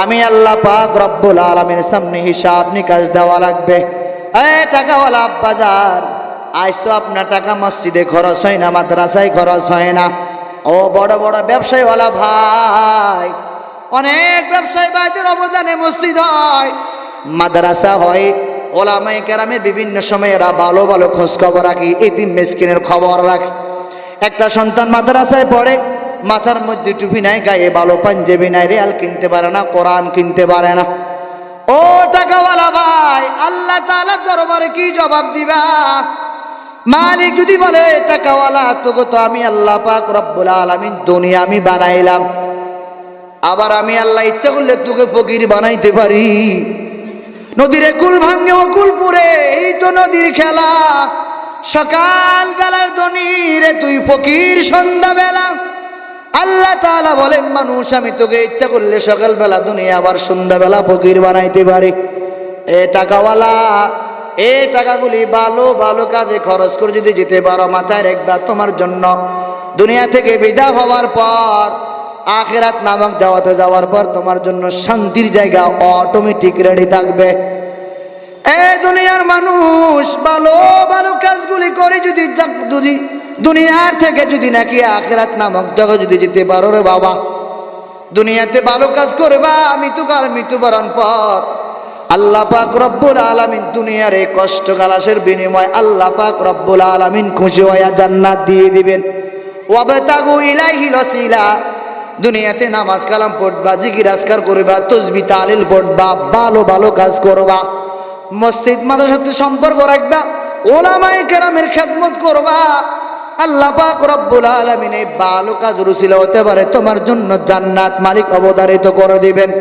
আমি আল্লাহ পাক রব্বুল আলামিনের সামনে হিসাব নিকাশ দেওয়া লাগবে। এ টাকাওয়ালা আব্বাজান, আজ তো আপনার টাকা মসজিদে খরচ হয় না, মাদ্রাসায় খরচ হয় না। ও বড় বড় ব্যবসায়ীওয়ালা ভাই, অনেক ব্যবসায়ী ভাইদের অবদানে মসজিদ হয়, মাদ্রাসা হয়। ওলামায়ে কেরামের বিভিন্ন সময় এরা ভালো ভালো খোঁজ খবর রাখি, এতিম মিসকিনের খবর রাখে। একটা সন্তান মাদ্রাসায় পড়ে, মাথার মধ্যে টুপি নাই, গায়ে ভালো পাঞ্জাবি নাই, রেয়াল কিনতে পারে না, কোরআন কিনতে পারে না। ও টাকাওয়ালা ভাই, আল্লাহ তাআলার দরবারে কি জবাব দিবা? মালিক যদি বলে, টাকাওয়ালা তোকে তো আমি আল্লাহ পাক রব্বুল আলামিন দুনিয়া আমি বানাইলাম, আবার আমি আল্লাহ ইচ্ছা করলে তোকে ফকির বানাইতে পারি। নদীর কুল ভাঙ্গে ও কুল পুরে, এই তো নদীর খেলা। সকাল বেলার ধনী রে তুই ফকির, সন্ধ্যা বেলা আল্লাহ তাআলা বলেন, মানুষ আমি তোকে ইচ্ছা করলে সকালবেলা দুনিয়া আবার সন্ধ্যাবেলা ফকির বানাইতে পারি। এ টাকাওয়ালা, এই টাকাগুলি ভালো ভালো কাজে খরচ করে যদি যেতে পারো, মাথায় রাখবা তোমার জন্য দুনিয়া থেকে বিদায় হওয়ার পর আখিরাত নামক জাওয়াতে যাওয়ার পর তোমার জন্য শান্তির জায়গা অটোমেটিক রেডি থাকবে। এই দুনিয়ার মানুষ ভালো ভালো কাজগুলি করে যদি দুনিয়ার থেকে যদি নাকি আখিরাত নামক জগৎ যদি যেতে পারো রে বাবা, দুনিয়াতে ভালো কাজ করবা, মৃত্যুবরণ পর আল্লাহ পাক রব্বুল আলামিন দুনিয়ার এই কষ্ট কালাসের বিনিময় আল্লাহ পাক রব্বুল আলামিন খুশি হইয়া জান্নাত দিয়ে দিবেন। ওয়াবতাগু ইলাইহিল ওয়াসিলা, দুনিয়াতে নামাজ কালাম পড়বা, জিকির আজকার করবা, তাসবিহ তাহলিল পড়বা, ভালো ভালো কাজ করবা, মসজিদ মাদ্রাসার সাথে সম্পর্ক রাখবা, ওলামায়ে কেরামের খেদমত করবা। আল্লাহ পাক রব্বুল আলামিন এই ভালো কাজের উসিলা হতে পারে তোমার জন্য জান্নাত মালিক অবধারিত করে দিবেন।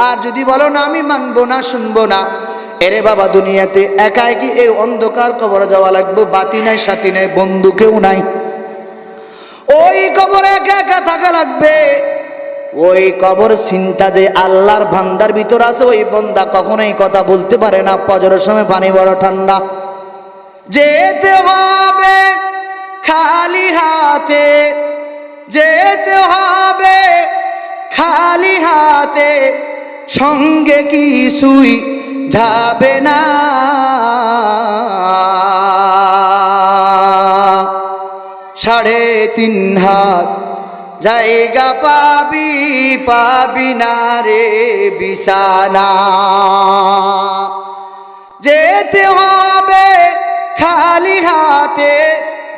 আর যদি বলো না আমি মানবো না, শুনবো না, এরে বাবা দুনিয়াতে একা একই এই অন্ধকার কবরে যাওয়া লাগবে, বাতি নাই, সাথী নাই, বন্ধু কেউ নাই, ওই কবরে একা একা থাকা লাগবে। ওই কবর চিন্তা যে আল্লাহর বান্দার ভিতর আছে, ওই বান্দা কখনোই কথা বলতে পারে না। ফজরের সময় পানি বড় ঠান্ডা, যেতে হবে খালি হাতে, যেতে হবে খালি হাতে, সঙ্গে কিছুই যাবে না। 3.5 হাত জায়গা পাবি, পাবি না রে বিছানা। যেতে হবে খালি হাতে,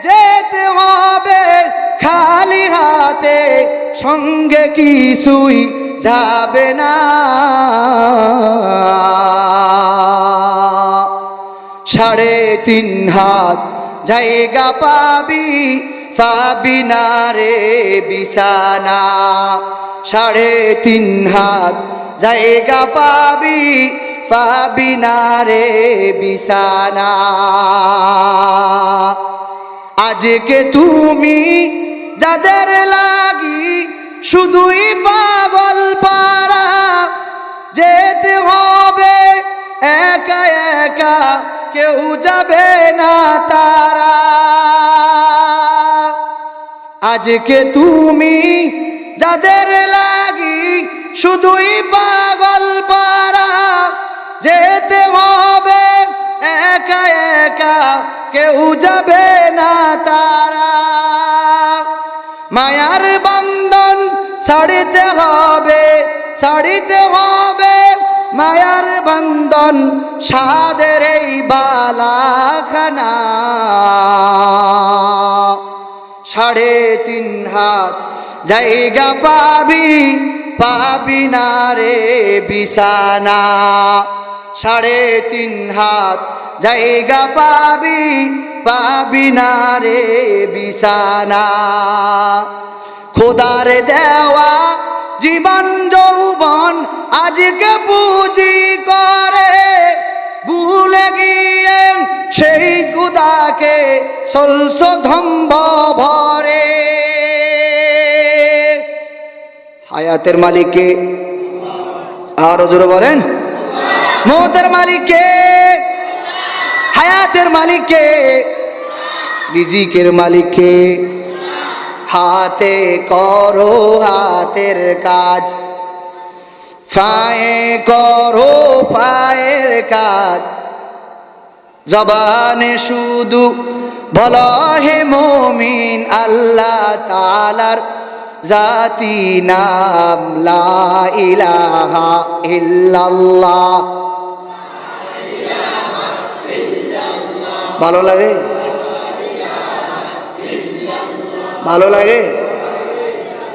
যেতে হবে খালি হাতে, সঙ্গে কিছুই যাবে না। 3.5 হাত জায়গা পাবি, পাবি না রে বিছানা। 3.5 হাত জায়গা পাবি, পাবি না রে বিছানা। আজকে তুমি যাদের লাগি শুধুই পাগল পারা, যেতে হবে একা একা, কেউ যাবে না তারা। আজকে তুমি যাদের লাগি শুধুই পাগল পারা, যেতে হবে একা একা, কেউ যাবে না তারা। মায়ার বন্ধন ছাড়িতে হবে, ছাড়িতে হবে মায়ার বন্ধন, সাদের এই বালাখানা। 3.5 হাত জায়গা পাবি, পাবি না রে বিছানা। 3.5 হাত জায়গা পাবি, পাবি না রে বিছানা। খোদার দেওয়া জীবন যৌবন আজকে পুঁজি করে, ভুলে গিয়ে সেই খোদাকে চলছ ধম্ব ভরে। হায়াতের মালিককে আরো জোরে বলেন, মৌতের মালিককে, হায়াতের মালিককে, রিজিকের মালিককে। হাতে করো হাতের কাজ, পায়ে করো পায়ের কাজ, জবানে শুধু বলো হে মুমিন আল্লাহ তাআলার জাতি নাম লা ইলাহা ইল্লাল্লাহ। ভালো লাগে, ভালো লাগে,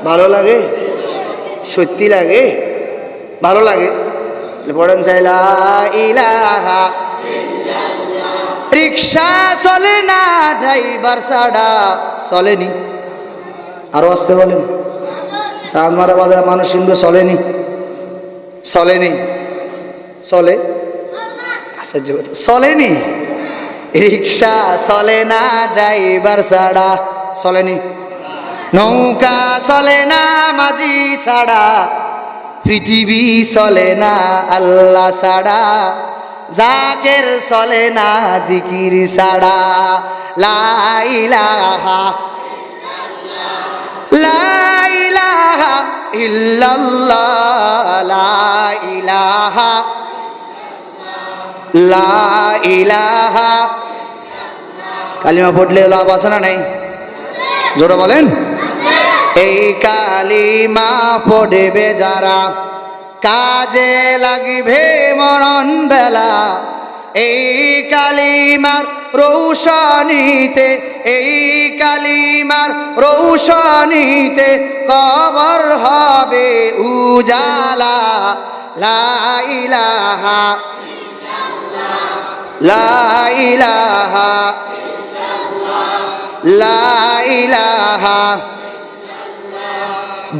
ভালো লাগে, সত্যি লাগে, ভালো লাগে। পড়েন চাই লা ইলাহা। রিক্সা চলে না ড্রাইভার ছাড়া চলেনি, আরো আসতে বলেন। চাঁদমারা বাজার মানুষ শুনবে চলেনি, চলেনি, চলে, আশ্চর্য কথা, চলেনি। রিক্সা চলে না ড্রাইভার ছাড়া চলেনি, নৌকা চলে না মাঝি ছাড়া, পৃথিবী চলে না আল্লাহ ছাড়া, জাকের চলে না জিকির ছাড়া। লা ইলাহা লা ইলাহা ইল্লাল্লাহ, লা ইলাহা লা ইলাহা। কালিমা পড়লে লাভ আছে না নাই? জোরে বলেন। এই কালিমা পড়বে যারা, কাজে লাগবে মরণ বেলা। এই কালিমার রৌশনীতে, এই কালিমার রৌশনীতে কবর হবে উজালা। লা ইলাহা লা ইলাহা লা ইলাহা।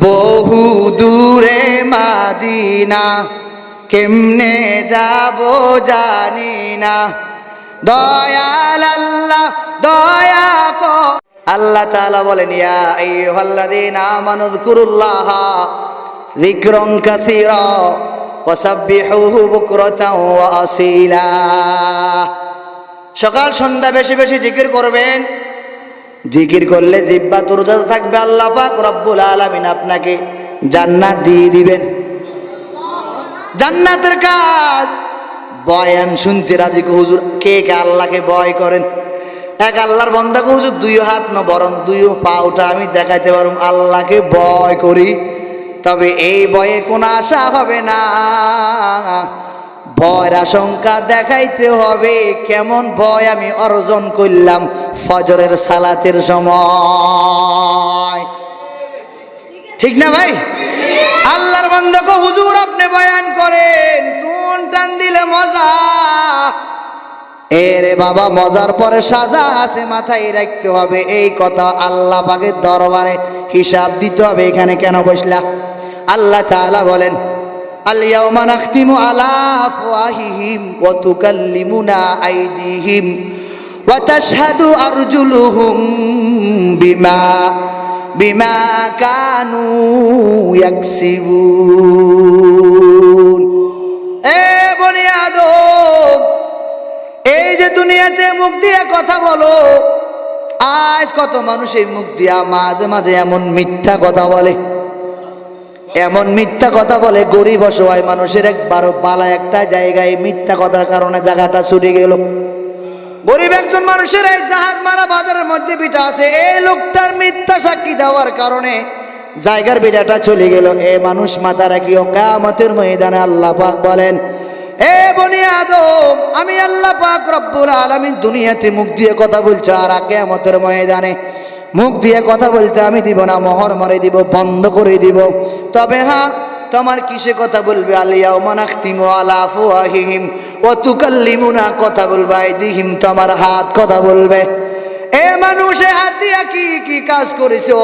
বহু দূরে মাদিনা, কেমনে যাব জানি না। দয়াল আল্লাহ দয়া কর। আল্লাহ তাআলা বলেন, ইয়া আইয়ুহাল্লাযীনা আমানু যকুরুল্লাহা যিকরান কাসীরা ওয়াসাব্বিহুহু বুকরাতাও ওয়া আসীলা। সকাল সন্ধ্যা বেশি বেশি জিকির করবেন। জিকির করলে জিহ্বা তুরজাত থাকবে, আল্লাহ পাক রব্বুল আলামিন আপনাকে জান্নাত দিয়ে দিবেন। জান্নাতের কাজ বয়ান শুনতে রাজি কো হুজুর। কে কে আল্লাহকে ভয় করেন? এক আল্লাহর বান্দা কো হুজুর দুই হাত না বরং দুই পাওটা আমি দেখাইতে পারুম আল্লাহকে ভয় করি, তবে এই ভয়ে কোনো আশা হবে না। ভয়ের আশঙ্কা দেখাইতে হবে। কেমন ভয় আমি অর্জন করলাম ফজরের সালাতের সময়, ঠিক না ভাই? আল্লাহর বান্দা কো হুজুর আপনি বয়ান করেন, কোন টান দিলে মজা। এরে বাবা, মজার পরে সাজা আছে, মাথায় রাখতে হবে এই কথা। আল্লাহ পাকের দরবারে হিসাব দিতে হবে। এখানে কেন বসলা? আল্লাহ তাআলা বলেন, আল ইয়াউমা নাখতিমু আলা আফওয়াহিহিম ওয়া তুকাল্লিমুনা আইদিহিম ওয়া তাশহাদু আরজুলুহুম বিমা কানু ইয়াকসিবুন। এ বনি আদম, এই যে দুনিয়াতে মুখ দিয়ে কথা বলো, আজ কত মানুষ এই মুখ দিয়া মাঝে মাঝে এমন মিথ্যা কথা বলে, এমন মিথ্যা কথা বলে গরিব অসহায় মানুষের একবারও বালা একটা জায়গায় মিথ্যা কথার কারণে জায়গাটা ছুটে গেল। গরিব একজন মানুষের এই জাহাজ মারা বাজারের মধ্যে বিটা আছে, এই লোকটার মিথ্যা সাক্ষী দেওয়ার কারণে জায়গার বিটাটা চলে গেল। এ মানুষ মাথা রাখিও, কিয়ামতের ময়দানে আল্লাহ পাক বলেন, এ বনি আদম, আমি আল্লাহ পাক রব্বুল আলামিন দুনিয়াতে মুখ দিয়ে কথা বলছি, আর কিয়ামতের ময়দানে মুখ দিয়ে কথা বলতে আমি দিব না, মোহর মারে দিব, বন্ধ করে দিব। তবে হ্যাঁ, তোমার কিসে কথা বলবে? আল ইয়াউমা নাখতিমু আলা আফওয়াহিহিম ওয়া তুকাল্লিমুনা, কথা বলবে আইদিহিম, তোমার হাত কথা বলবে। এ মানুষ, হাত দিয়া কি কি কাজ করেছো?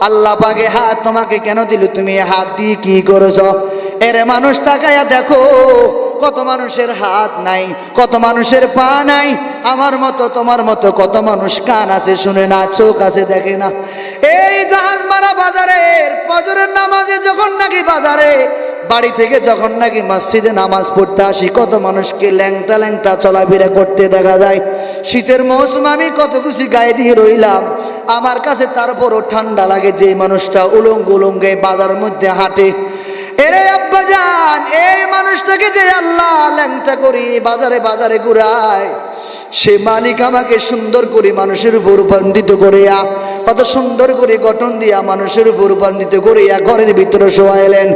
আল্লাহ পাকে হাত তোমাকে কেন দিল? তুমি হাত দিয়ে কি করেছো? এরে মানুষ তাকায়া দেখো, কত মানুষের হাত নাই, কত মানুষের পা নাই। আমার মতো তোমার মতো কত মানুষ কান আছে শুনে না, চোখ আছে দেখে না। এই জাহাজ মারা বাজারের ফজরের নামাজে যখন নাকি বাজারে বাড়ি থেকে যখন নাকি মসজিদে নামাজ পড়তে আসি, কত মানুষকে ল্যাংটা ল্যাংটা চলাফেরা করতে দেখা যায়। শীতের মৌসুম আমি কত খুশি গায়ে দিয়ে রইলাম, আমার কাছে তারপরও ঠান্ডা লাগে যে মানুষটা উলঙ্গ উলঙ্গে বাজারের মধ্যে হাঁটে। এরে আব্বাজান, এই মানুষটাকে যে আল্লাহ ল্যাংটা করি বাজারে বাজারে ঘুরায়, সে মালিক আমাকে সুন্দর করে মানুষের উপর রূপান্তরিত করিয়া, কত সুন্দর করে গঠন দিয়া মানুষের উপর রূপান্তরিত করিয়া ঘরের ভিতরে শোয়াইলেন।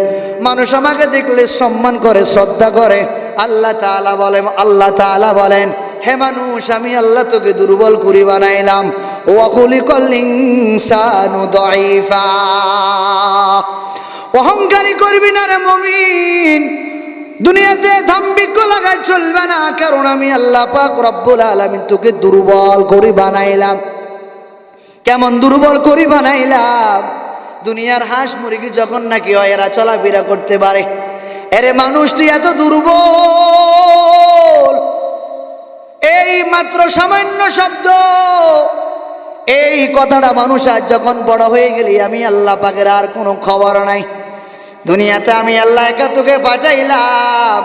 মানুষ আমাকে দেখলে সম্মান করে, শ্রদ্ধা করে। আল্লাহ তাআলা বলেন, হে মানুষ, আমি আল্লাহ তোকে দুর্বল করে বানাইলাম। ওয়া খুলিকাল ইনসানু দাঈফা। অহংকারী করবি না রে মুমিন, দুনিয়াতে দাম্ভিক্য লাগাই চলবে না, কারণ আমি আল্লাহ পাক রব্বুল আলামিন তোকে দুর্বল করে বানাইলাম। কেমন দুর্বল করে বানাইলাম? দুনিয়ার হাঁস মুরগি যখন নাকি হয় এরা চলাফেরা করতে পারে, এরে মানুষ তুই এত দুর্বল, এই মাত্র সামান্য শব্দ, এই কথাটা মানুষ আজ যখন বড় হয়ে গেলি, আমি আল্লাহ পাকের আর কোনো খবর নাই। দুনিয়াতে আমি আল্লাহ একা তোকে পাঠাইলাম,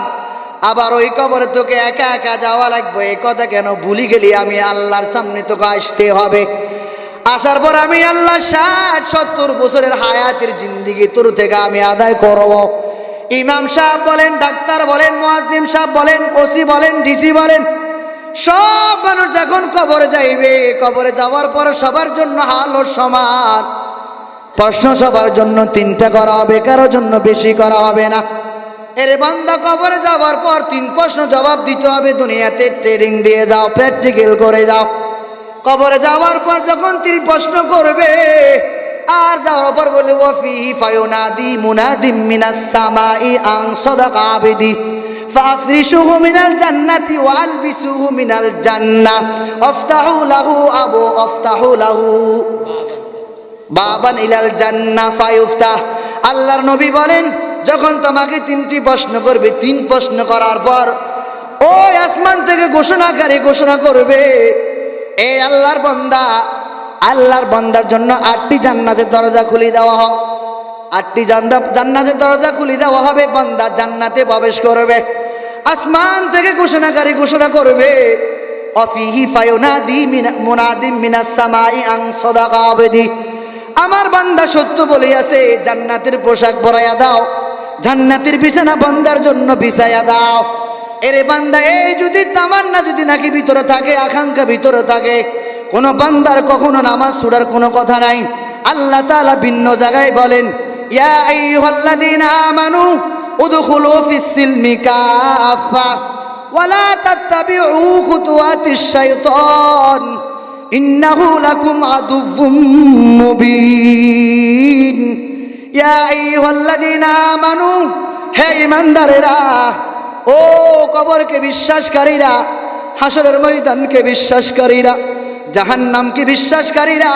আবার ওই কবরে তোকে একা একা যাওয়া লাগবে, এই কথা কেন ভুলি গেলি? আমি আল্লাহর সামনে তোকে আসতে হবে। আসার পর আমি আল্লাহ 60-70 বছরের হায়াতের জিন্দিগি তোর থেকে আমি আদায় করব। ইমাম সাহেব বলেন, ডাক্তার বলেন, মুয়াজ্জিম সাহেব বলেন, ওসি বলেন, ডিসি বলেন, সব মানুষ যখন কবরে যাইবে, কবরে যাওয়ার পর সবার জন্য হাল ও সমান। প্রশ্ন সবার জন্য 3টা করা হবে, কারোর জন্য বেশি করা হবে না। এর বান্দা কবরে যাওয়ার পর 3 প্রশ্ন জবাব দিতে হবে। দুনিয়াতে ট্রেনিং দিয়ে যাও, প্র্যাকটিক্যাল করে যাও। কবরে যাওয়ার পর যখন 3 প্রশ্ন করবে, আর যাওয়ার পর বলে ওয়াফিহি ফায়ুনাদি মুনাদিম মিনাস সামাই আন সাদাকা আবিদি ফাফরিশুহু মিনাল জান্নাতি ওয়ালবিসুহু মিনাল জান্নাহ আফতাহু লাহু বাবান ইলাল জান্নাহ ফায়ুফতাহ। আল্লাহর নবী বলেন, যখন তোমাকে 3টি প্রশ্ন করবে, 3 প্রশ্ন করার পর ওই আসমান থেকে ঘোষণাকারী ঘোষণা করবে, এ আল্লাহর বান্দা, আল্লাহর বান্দার জন্য 8টি জান্নাতের দরজা খুলে দেওয়া হবে। 8টি জান্নাতের দরজা খুলে দেওয়া হবে, বান্দা জান্নাতে প্রবেশ করবে। আসমান থেকে ঘোষণাকারী ঘোষণা করবে, অফিহি ফায়ুনাদি মুনাদিম মিনাস সামাই আন সাদাকা আবদি। আমার বান্দা সত্য বলে আছে, জান্নাতের পোশাক পরাইয়া দাও, জান্নাতের বিছানা বান্দার জন্য বিছাইয়া দাও। এরে বান্দা, এই যদি তামান্না যদি নাকি ভিতরে থাকে, আকাঙ্ক্ষা ভিতরে থাকে, কোন বান্দার কখনো নামাজ ছুড়ার কোনো কথা নাই। আল্লাহ তাআলা ভিন্ন জায়গায় বলেন, ইয়া আইয়ুহাল্লাযীনা আমানু উদখুলু ফিস-সিলমি কাফা ওয়ালা তাত্তাবিউ খুতুওয়াতিশ শাইতান ইন্নাহু লাকুম আদুউম মুবিন। ইয়া আইয়ুহাল্লাযীনা আমানু, হে ঈমানদারেরা, ও কবরকে বিশ্বাসকারীরা, হাসরের ময়দানকে বিশ্বাসকারীরা, জাহান্নামকে বিশ্বাসকারীরা,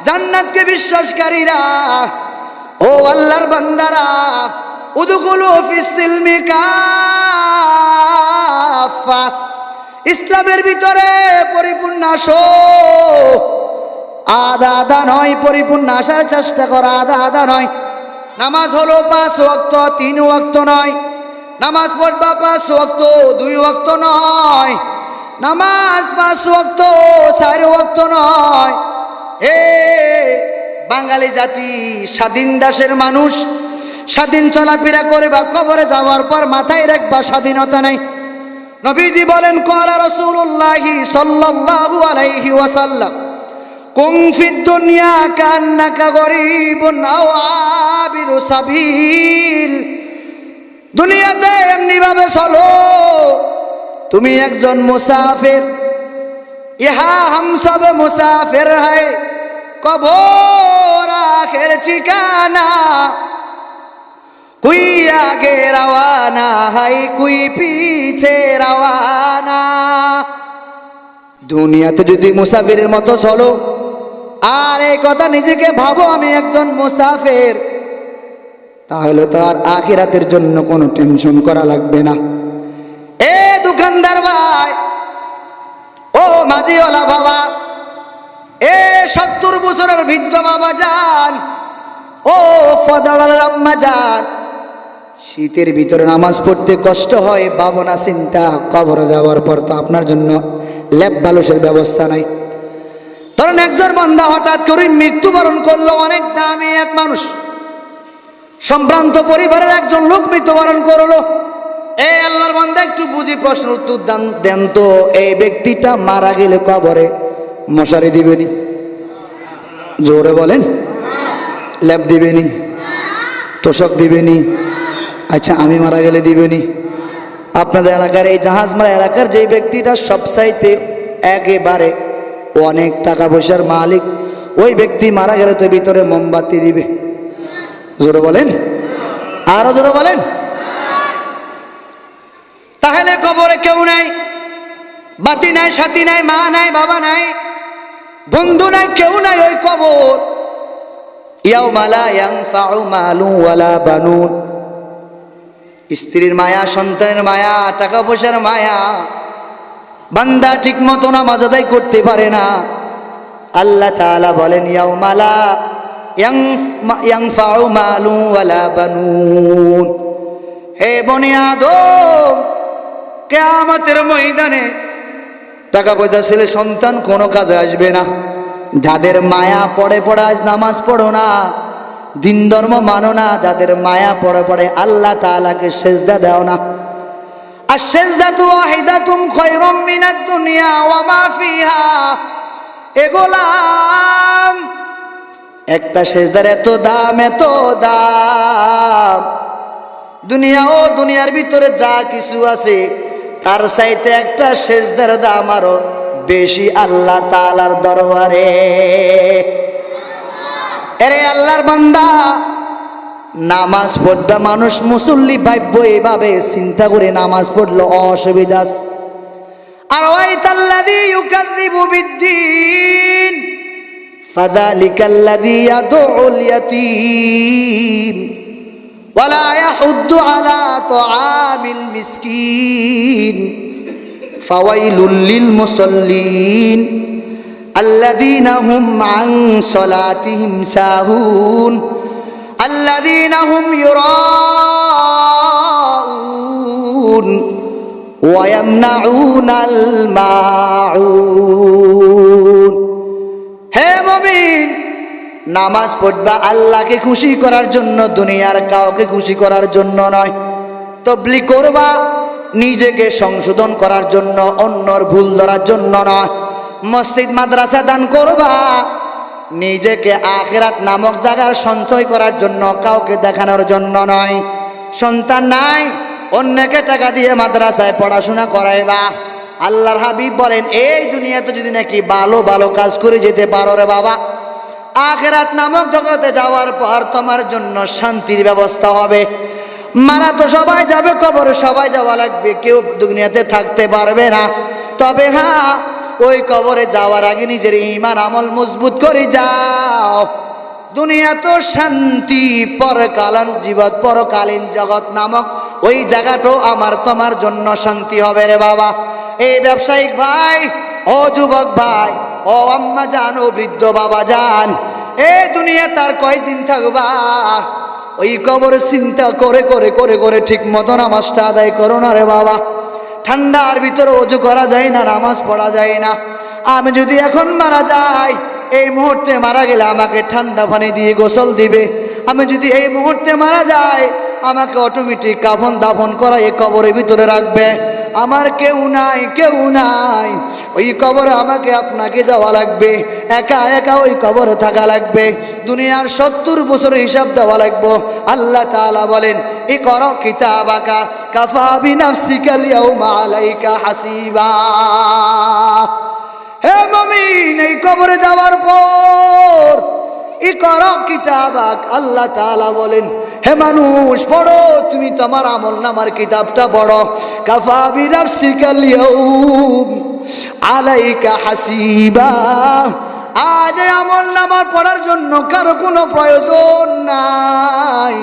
জান্নাতকে বিশ্বাসকারীরা, ও আল্লাহর বান্দারা, উদখুলু ফিস-সিলমি কাফা, ইসলামের ভিতরে পরিপূর্ণ আসো। আধা আধা নয়, পরিপূর্ণ আসার চেষ্টা করো, আধা আধা নয়। নামাজ হলো 5 ওয়াক্ত, 3 ওয়াক্ত নয়। নামাজ পড়বা 5 ওয়াক্ত, 2 ওয়াক্ত নয়। নামাজ 5 ওয়াক্ত, 4 ওয়াক্ত নয়। হে বাঙালি জাতি, স্বাধীন দেশের মানুষ, স্বাধীন চলাফেরা করে বা কবরে যাওয়ার পর মাথায় রাখবা স্বাধীনতা নাই। নবীজি বলেন, ক্বালা রাসূলুল্লাহি সাল্লাল্লাহু আলাইহি ওয়াসাল্লাম, কুন ফিদ দুনিয়া কান্নাকা গরীবুন আও আবিরু সাবিল। দুনিয়াতে এমনি ভাবে চলো, তুমি একজন মুসাফির। ইহা হাম সব মুসাফির হ্যায়, কবর আখের ঠিকানা। কুই আগে রওয়ানা হয়, কুই পিছে রওয়ানা। দুনিয়াতে যদি মুসাফিরের মতো চলো, আর এই কথা নিজেকে ভাবো আমি একজন মুসাফির, তাহলে তো আর আখিরাতের জন্য কোনো টেনশন করা লাগবে না। এ দোকানদার ভাই, ও মাঝিওয়ালা বাবা, এ 70 বছরের বৃদ্ধ বাবা যান, ও ফদাওয়ালার আম্মা যান, শীতের ভিতরে নামাজ পড়তে কষ্ট হয়, ভাবনা চিন্তা, কবরে যাওয়ার পর তো আপনার জন্য লেপ বালুসের ব্যবস্থা নাই। ধরুন একজন বান্দা হঠাৎ করে মৃত্যুবরণ করলো, অনেক দামি এক মানুষ, সম্ভ্রান্ত পরিবারের একজন লোক মৃত্যুবরণ করলো। এই আল্লাহর বান্দা একটু বুঝি প্রশ্ন উত্তর দেন তো, এই ব্যক্তিটা মারা গেলে কবরে মশারি দিবেনি? জোরে বলেন। লেপ দিবেনি? তোষক দিবেনি? আচ্ছা, আমি মারা গেলে দিবেনি? আপনাদের এলাকার এই জাহাজমারা এলাকার যে ব্যক্তিটা সবচাইতে একেবারে অনেক টাকা পয়সার মালিক, ওই ব্যক্তি মারা গেলে তো ভিতরে মোমবাতি দিবে? জোরে বলেন, আরো জোরে বলেন। তাহলে কবরে কেউ নাই, বাতি নাই, সাথী নাই, মা নাই, বাবা নাই, বন্ধু নাই, কেউ নাই ওই কবর। ইয়াউমা লা ইয়ানফাউ মালুন ওয়ালা বানুন, স্ত্রীর মায়া, সন্তানের মায়া, টাকা পয়সার মায়া, বান্দা ঠিক মতো নামাজ আদায় করতে পারে না। আল্লাহ তাআলা বলেন ইয়াউমা লা ইয়ানফাউ মালু ওয়ালা বানুন। হে বনি আদম, কিয়ামতের ময়দানে টাকা পয়সা ছেলে সন্তান কোনো কাজে আসবে না। যাদের মায়া পড়ে পড়ে আজ নামাজ পড়ো না, দিন ধর্ম মানো না, যাদের মায়া পড়ে পড়ে আল্লাহ তাআলাকে সেজদা দাও না। আর সেজদাতু ওয়াহিদাতুন খায়রুম মিনাদ দুনিয়া ওয়া মা ফিহা। এগোলাম একটা সেজদার এত দাম, এত দাম। দুনিয়া ও দুনিয়ার ভিতরে যা কিছু আছে তার চাইতে একটা সেজদার দাম আরো বেশি আল্লাহ তাআলার দরবারে। এরে আল্লাহর বান্দা, নামাজ পড়বা মানুষ মুসল্লি ভাইব্য এভাবে চিন্তা করে নামাজ পড়লো অসুবিধা। আর ওয়াইতাল্লাযী ইউকাযযিবু বিদ্দীন ফাযালিকাল্লাযী ইয়াদউল ইয়াতীম ওয়ালা ইয়াহুদ্দু আলা তুআমিল মিসকিন ফাওয়াইলুল লিল মুসাল্লিন আল্লাযীনা হুম আন সালাতিহিম সাহুন আল্লাযীনা হুম ইউরাউন ওয়া ইয়ামনাউনাল মাউন। হে মুমিন, নামাজ পড়বা আল্লাহকে খুশি করার জন্য, দুনিয়ার কাউকে খুশি করার জন্য নয়। তাবলীগ করবা নিজেকে সংশোধন করার জন্য, অন্যর ভুল ধরার জন্য নয়। মসজিদ মাদ্রাসা দান করবা নিজেকে আখিরাত নামক জায়গার সঞ্চয় করার জন্য, কাউকে দেখানোর জন্য নয়। সন্তান নাই, অন্যকে টাকা দিয়ে মাদ্রাসায় পড়াশোনা করাইবা। আল্লাহর হাবিব বলেন, এই দুনিয়াতে যদি নাকি ভালো ভালো কাজ করে যেতে পারো রে বাবা, আখিরাত নামক জগতে যাওয়ার পর তোমার জন্য শান্তির ব্যবস্থা হবে। মারা তো সবাই যাবে, কবরে সবাই যাওয়া লাগবে, কেউ দুনিয়াতে থাকতে পারবে না। তবে হ্যাঁ, ওই কবরে যাওয়ার আগে নিজের ঈমান আমল মজবুত করে যাও। দুনিয়া তো শান্তি, পরকালীন জগৎ নামক ওই জায়গাটাও আমার তোমার জন্য শান্তি হবে রে বাবা। এই ব্যবসায়িক ভাই, ও যুবক ভাই, ও আম্মা জান, ও বৃদ্ধ বাবা জান, এই দুনিয়া তার কয়দিন থাকবা? ওই কবরে চিন্তা করে করে করে করে ঠিক মতো নামাজটা আদায় করো না রে বাবা। ঠান্ডার ভিতরে ওযু করা যায় না, নামাজ পড়া যায় না। আমি যদি এখন মারা যাই, এই মুহূর্তে মারা গেলে আমাকে ঠান্ডা পানি দিয়ে গোসল দিবে। আমি যদি এই মুহূর্তে মারা যাই, আমাকে অটোমেটিক কাফন দাফন করা এই কবরের ভিতরে রাখবে। আমার কেউ নাই, কেউ নাই। ওই কবরে আমাকে আপনাকে যাওয়া লাগবে, একা একা ওই কবরে থাকা লাগবে। দুনিয়ার 70 বছরের হিসাব দেওয়া লাগবে। আল্লাহ তাআলা বলেন, ইকরা কিতাবাকা কাফা বিনাফসিকাল ইয়াউমা আলাইকা হাসিবা। হে মুমিন, এই কবরে যাওয়ার পর ইকরা কিতাবাক, আল্লাহ তাআলা বলেন, হে মানুষ পড়ো, তুমি তোমার আমলনামার কিতাবটা পড়ো। কাফা বিনাফসিকাল ইয়াউম আলাইকা হাসিবা। আজ আমলনামা পড়ার জন্য কারো কোনো প্রয়োজন নাই।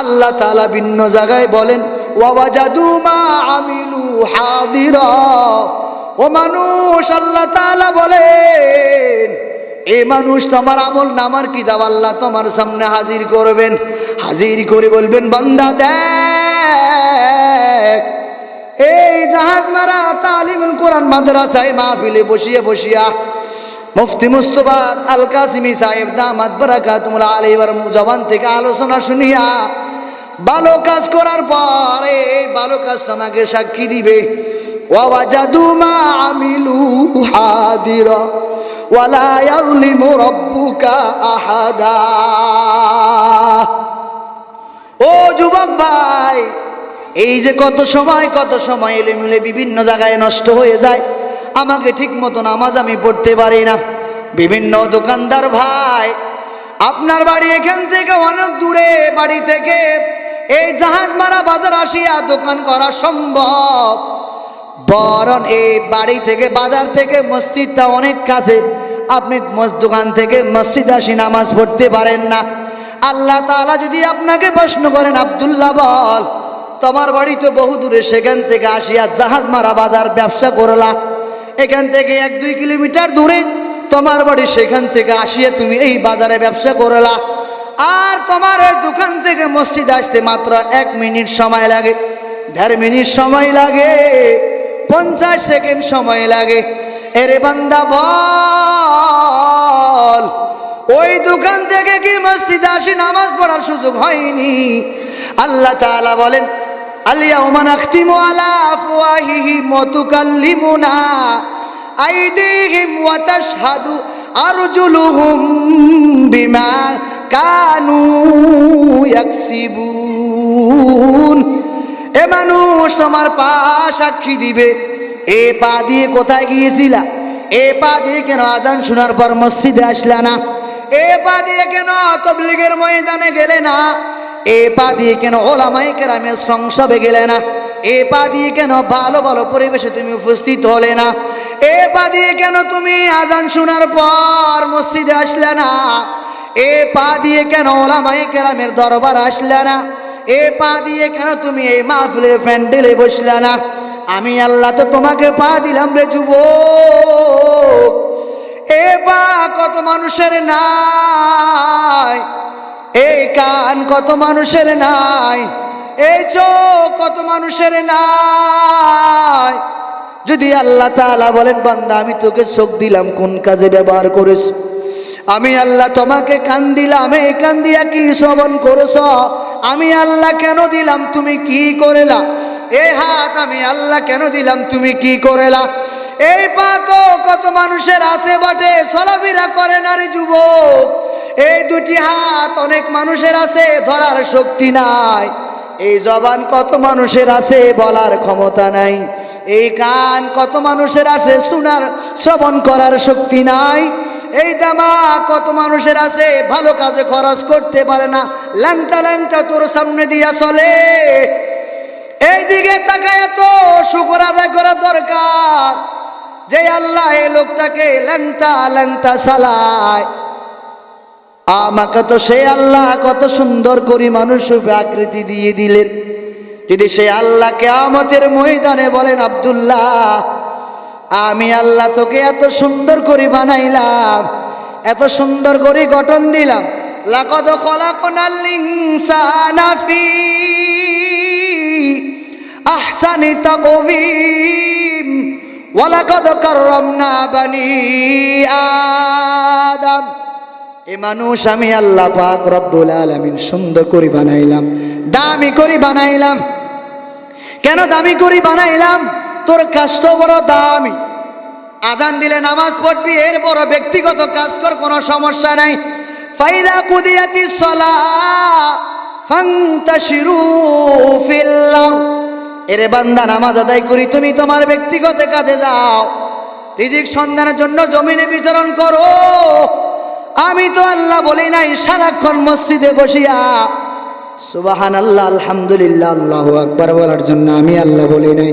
আল্লাহ তাআলা ভিন্ন জায়গায় বলেন, ওয়াজাদু মা আমিলু হাদিরা। ও মানুষ, আল্লাহ তাআলা বলেন, এই মানুষ তোমার আমলনামার কিতাব আল্লাহ তোমার সামনে হাজির করবেন। হাজির করে বলবেন, বান্দা দেখ, এই জাহাজ মারা তালিমুল কোরআন মাদ্রাসায় মাহফিলে বসিয়া বসিয়া মুফতি মুস্তাফা আল কাসিমি সাহেব দামাত বারাকাতুল আলাইহির জবান থেকে আলোচনা শুনিয়া ভালো কাজ করার পরে এই ভালো কাজ তোমাকে সাক্ষী দিবে। ওয়াজাদু মা আমিলু হাদিরা ওয়ালা ইয়াযলিমু রাব্বুকা আহাদা। ও যুবক ভাই, এই যে কত সময় এলেমেলে বিভিন্ন জায়গায় নষ্ট হয়ে যায়, আমাকে ঠিক মতো নামাজ আমি পড়তে পারি না। বিভিন্ন দোকানদার ভাই, আপনার বাড়ি এখান থেকে অনেক দূরে, বাড়ি থেকে এই জাহাজ মারা বাজার আসিয়া দোকান করা সম্ভব, বরং এই বাড়ি থেকে বাজার থেকে মসজিদটা অনেক কাছে, আপনি দোকান থেকে মসজিদ আসি নামাজ পড়তে পারেন না। আল্লাহ তাআলা যদি আপনাকে প্রশ্ন করেন, আব্দুল্লাহ বল, তোমার বাড়ি তো বহু দূরে, সেখান থেকে আসিয়া জাহাজ মারা বাজার ব্যবসা করলা, এখান থেকে 1-2 কিলোমিটার দূরে তোমার বাড়ি সেখান থেকে আসিয়া তুমি এই বাজারে ব্যবসা করলা, আর তোমার ওই দোকান থেকে মসজিদ আসতে মাত্র 1 মিনিট সময় লাগে, 1.5 মিনিট সময় লাগে, 50 সেকেন্ড সময় লাগে। এরে বান্দা বল, ওই দোকান থেকে কি মসজিদে আসি নামাজ পড়ার সুযোগ হয়নি? আল্লাহ তাআলা বলেন, আল-ইয়াওমা নাখতিমু আলা আফওয়াহিহিম ওয়া তুকাল্লিমুনা আইদিহিম ওয়া তাশহাদু আরজুলুহুম বিমা কানু ইয়াকসিবুন। এ মানুষ, তোমার পা সাক্ষী দিবে। এ পা দিয়ে কোথায় গিয়েছিলা? এ পা দিয়ে কেন আজান শোনার পর মসজিদে আসলা না? এ পা দিয়ে কেন তাবলীগের ময়দানে গেলে না? এ পা দিয়ে কেন ওলামায়ে কেরামের সংসবে গেলে না? এ পা দিয়ে কেন ভালো ভালো পরিবেশে তুমি উপস্থিত হলে না? এ পা দিয়ে কেন তুমি আজান শোনার পর মসজিদে আসলে না? এ পা দিয়ে কেন ওলামায়ে কেরামের দরবার আসলে না? এ পা দিয়ে কেন তুমি এই মাহফিলের প্যান্ডেলে বসলে না? আমি আল্লাহ তো তোমাকে পা দিলাম রে যুবক। এ পা কত মানুষের নাই, এই কান কত মানুষের নাই, এই চোখ কত মানুষের নাই। যদি আল্লাহ তাআলা বলেন, বান্দা আমি তোকে চোখ দিলাম, কোন কাজে ব্যবহার করেছ? আমি আল্লাহ তোমাকে কান দিলাম, এই কান দিয়া কি শ্রবণ করেছ? আমি আল্লাহ কেন দিলাম, তুমি কি করেলা? এই হাত আমি আল্লাহ কেন দিলাম, তুমি কি করেলা? এই পা তো কত মানুষের আছে বটে, চলাফেরা করে না রে যুবক। এই দুটি হাত অনেক মানুষের আছে, ধরার শক্তি নাই। এই জবান কত মানুষের আছে, বলার ক্ষমতা নাই। এই কান কত মানুষের আছে, শোনার শ্রবণ করার শক্তি নাই। এই দামা কত মানুষের আছে, ভালো কাজে খরচ করতে পারে না, ল্যাংটা ল্যাংটা তোর সামনে দিয়া চলে। এই দিকে তাকায় তো শুকর আদায় করা দরকার যে আল্লাহ এই লোকটাকে ল্যাংটা ল্যাংটা চালায়। আমাকে তো সে আল্লাহ কত সুন্দর করে মানুষ রূপে আকৃতি দিয়ে দিলেন। যদি সে আল্লাহ কিয়ামতের ময়দানে বলেন, আব্দুল্লাহ আমি আল্লাহ তোকে এত সুন্দর করে বানাইলাম, এত সুন্দর করে গঠন দিলাম, লাকাদ খলাকনাল ইনসানা ফি আহসানি তাকওয়িম ওয়া লাকাদ কাররামনা বানি আদম। এ মানুষ আমি আল্লাহ পাক রব্বুল আলামিন সুন্দর করে বানাইলাম, দামি করে বানাইলাম। কেন দামি করে বানাইলাম? তোর কাজটা বড় দামি। আজান দিলে নামাজ পড়বি, এর বড় ব্যক্তিগত কাজ কর, কোনো সমস্যা নাই। ফাইদা কুদিয়াতিস সালাহ ফান্তাশিরু ফিল্লাহ। এরে বান্দা, নামাজ আদায় করি, তুমি তোমার ব্যক্তিগত কাজে যাও, রিজিক সন্ধানের জন্য জমিনে বিচরণ করো। আমি তো আল্লাহ বলি নাই সারাক্ষণ মসজিদে বসিয়া সুবহানাল্লাহ আলহামদুলিল্লাহ আল্লাহু আকবার বলার জন্য আমি আল্লাহ বলি নাই,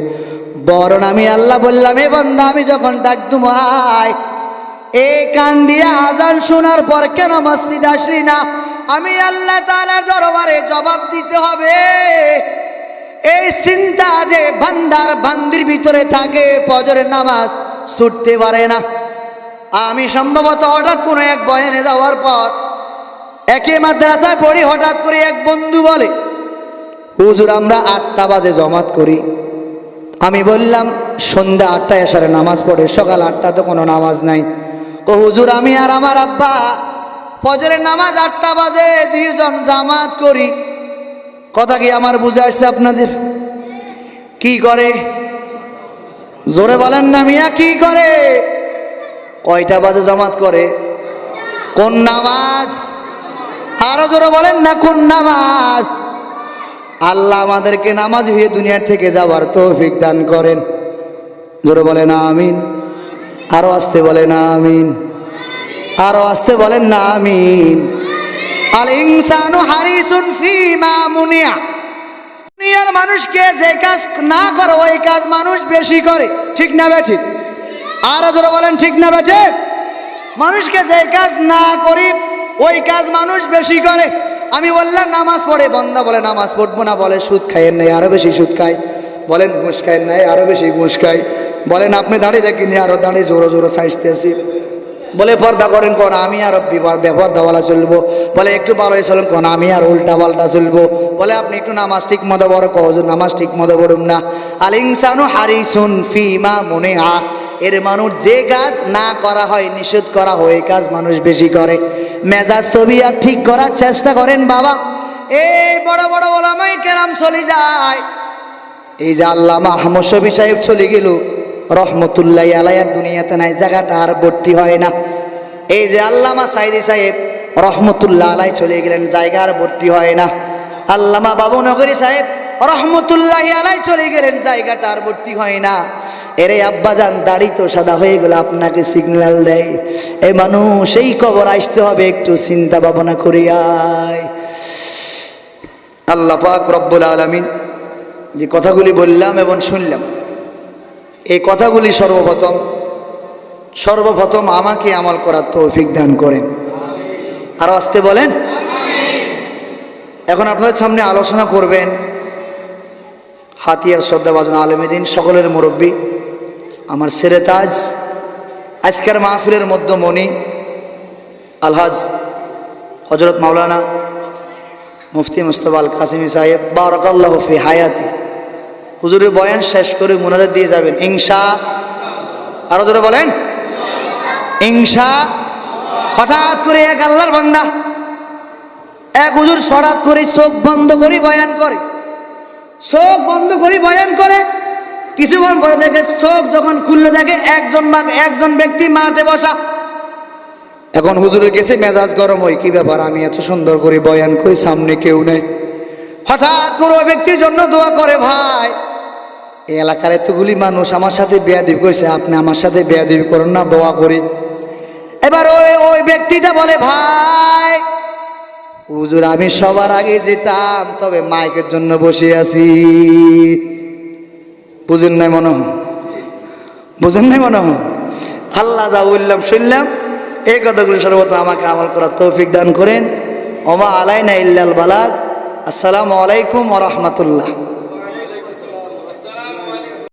বরং আমি আল্লাহ বললাম, এ বান্দা আমি যখন ডাক দুমো আয়, এই কান দিয়ে আজান শোনার পর কেন মসজিদে আসলি না? আমি আল্লাহ তাআলার দরবারে জবাব দিতে হবে। এই চিন্তা যে বান্দার বান্দির ভিতরে থাকে, ফজরের নামাজ ছুটতে পারে না। আমি সম্ভবত হঠাৎ কোনো এক বয়ানে যাওয়ার পর একই মাদ্রাসায় পড়ি, হঠাৎ করে এক বন্ধু বলে, হুজুর আমরা 8টা বাজে জমাত করি। আমি বললাম সন্ধ্যা 8টায় এসারে নামাজ পড়ে, সকাল 8টা তো কোনো নামাজ নাই। ও হুজুর আমি আর আমার আব্বা ফজরের নামাজ 8টা বাজে 2 জন জামাত করি। কথা কি আমার বুঝে আসছে আপনাদের? কি করে জোরে বলেন না মিয়া, কি করে? কয়টা বাজে জামাত করে? কোন নামাজ? আরো জোরে বলেন না, কোন নামাজ? আল্লাহ আমাদেরকে নামাজ হয়ে দুনিয়ার থেকে যাওয়ার তৌফিক দান করেন। জোরে বলেন আমিন। আরো আস্তে বলেন আমিন। আরো আস্তে বলেন না আমিন। আল ইনসানু হারিসুন ফিমা মুনিয়া। দুনিয়ার মানুষকে যে কাজ না করে ওই কাজ মানুষ বেশি করে, ঠিক না বে ঠিক? আরো জোরে বলেন ঠিক না বে ঠিক? মানুষকে যে কাজ না করি ওই কাজ মানুষ বেশি করে। আমি বললাম নামাজ পড়ে, বন্দা বলে নামাজ পড়বো না, বলে সুদ খাইয়েন নাই, আরো বেশি সুদ খাই। বলেন ঘুষ খাইয়েন নাই, আরো বেশি ঘুষ খাই। বলেন আপনি দাঁড়িয়ে রাখিনি, আরো দাঁড়িয়ে জোরে জোরে সাইজতেছি। বলে পর্দা করেন কোন আমি আর বেপর্দাওয়ালা চলবো, বলে একটু ভালো চলেন কোন আমি আর উল্টা পাল্টা চলবো, বলে আপনি একটু নামাজ ঠিক মতো পড়ো কজন নামাজ ঠিক মতো পড়ুন না। আল ইনসানু হারিসুন ফিমা মুনিআ, এর মানুষ যে কাজ না করা হয় নিষেধ করা হয় কাজ মানুষ বেশি করে। মেজাজ তবিয়ত ঠিক করার চেষ্টা করেন বাবা। এই বড় বড় ওলামায়ে কেরাম চলে যায়, এই যে আল্লামা আহমদ শফী সাহেব চলে গেল রহমতুল্লাহি আলাইহি, আর দুনিয়াতে নাই, জায়গাটা আর ভর্তি হয় না। এই যে আল্লামা সাইদি সাহেব রহমতুল্লাহ আলাইহি চলে গেলেন, জায়গা আর ভর্তি হয় না। আল্লামা বাবুনগরী সাহেব রহমতুল্লাহি আলাইহি চলে গেলেন, জায়গাটা আর ভর্তি হয় না। এরে আব্বাজান দাড়ি তো সাদা হয়ে গেল, আপনাকে সিগন্যাল দেয় এই মানুষ এই কবর আসতে হবে, একটু চিন্তা ভাবনা করিয়ায়। আল্লাহ পাক রব্বুল আলামিন যে কথাগুলি বললাম এবং শুনলাম, এই কথাগুলি সর্বপ্রথম আমাকে আমল করার তৌফিক দান করেন। আর আসতে বলেন। এখন আপনাদের সামনে আলোচনা করবেন হাতিয়ার শ্রদ্ধাভাজন আলেমে-দ্বীন, সকলের মুরব্বী, আমার সেরে তাজ, আজকের মাহফিলের মধ্যমণি আলহাজ হযরত মাওলানা মুফতি মুস্তফা আল কাসিমি সাহেব বারাকাল্লাহু ফি হায়াতি। হুজুরের বয়ান শেষ করে মুনাজাত দিয়ে যাবেন ইনশাআল্লাহ। আরো জোরে বলেন ইনশাআল্লাহ। হঠাৎ করে এক আল্লাহর বান্দা, এক হুজুর হঠাৎ করে চোখ বন্ধ করে বয়ান করে, চোখ বন্ধ করে বয়ান করে, কিছুক্ষণ পরে দেখে চোখ যখন খুললে দেখে একজন ব্যক্তি মাঠে বসা। এখন হুজুরের গেছে মেজাজ গরম, হয় কি ব্যাপার, আমি এত সুন্দর করে বয়ান করি সামনে কেউ নেই। হঠাৎ করে ওই ব্যক্তির জন্য দোয়া করে, ভাই এই এলাকার এতগুলি মানুষ আমার সাথে বেয়াদবি করেছে, আপনি আমার সাথে বেয়াদবি করেন না, দোয়া করি। এবার ওই ব্যক্তিটা বলে, ভাই হুজুর আমি সবার আগে যেতাম, তবে মাইকের জন্য বসে আছি। বুঝেন নাই মনে হয়, বুঝেন নাই মনে হয়। আল্লাহ যা বললাম শুনলাম, এই কথাগুলি সর্বপ্রথম আমাকে আমল করার তৌফিক দান করেন। ওমা আলাইনা ইল্লাল বালাগ। আসসালামু আলাইকুম ওয়া রাহমাতুল্লাহ।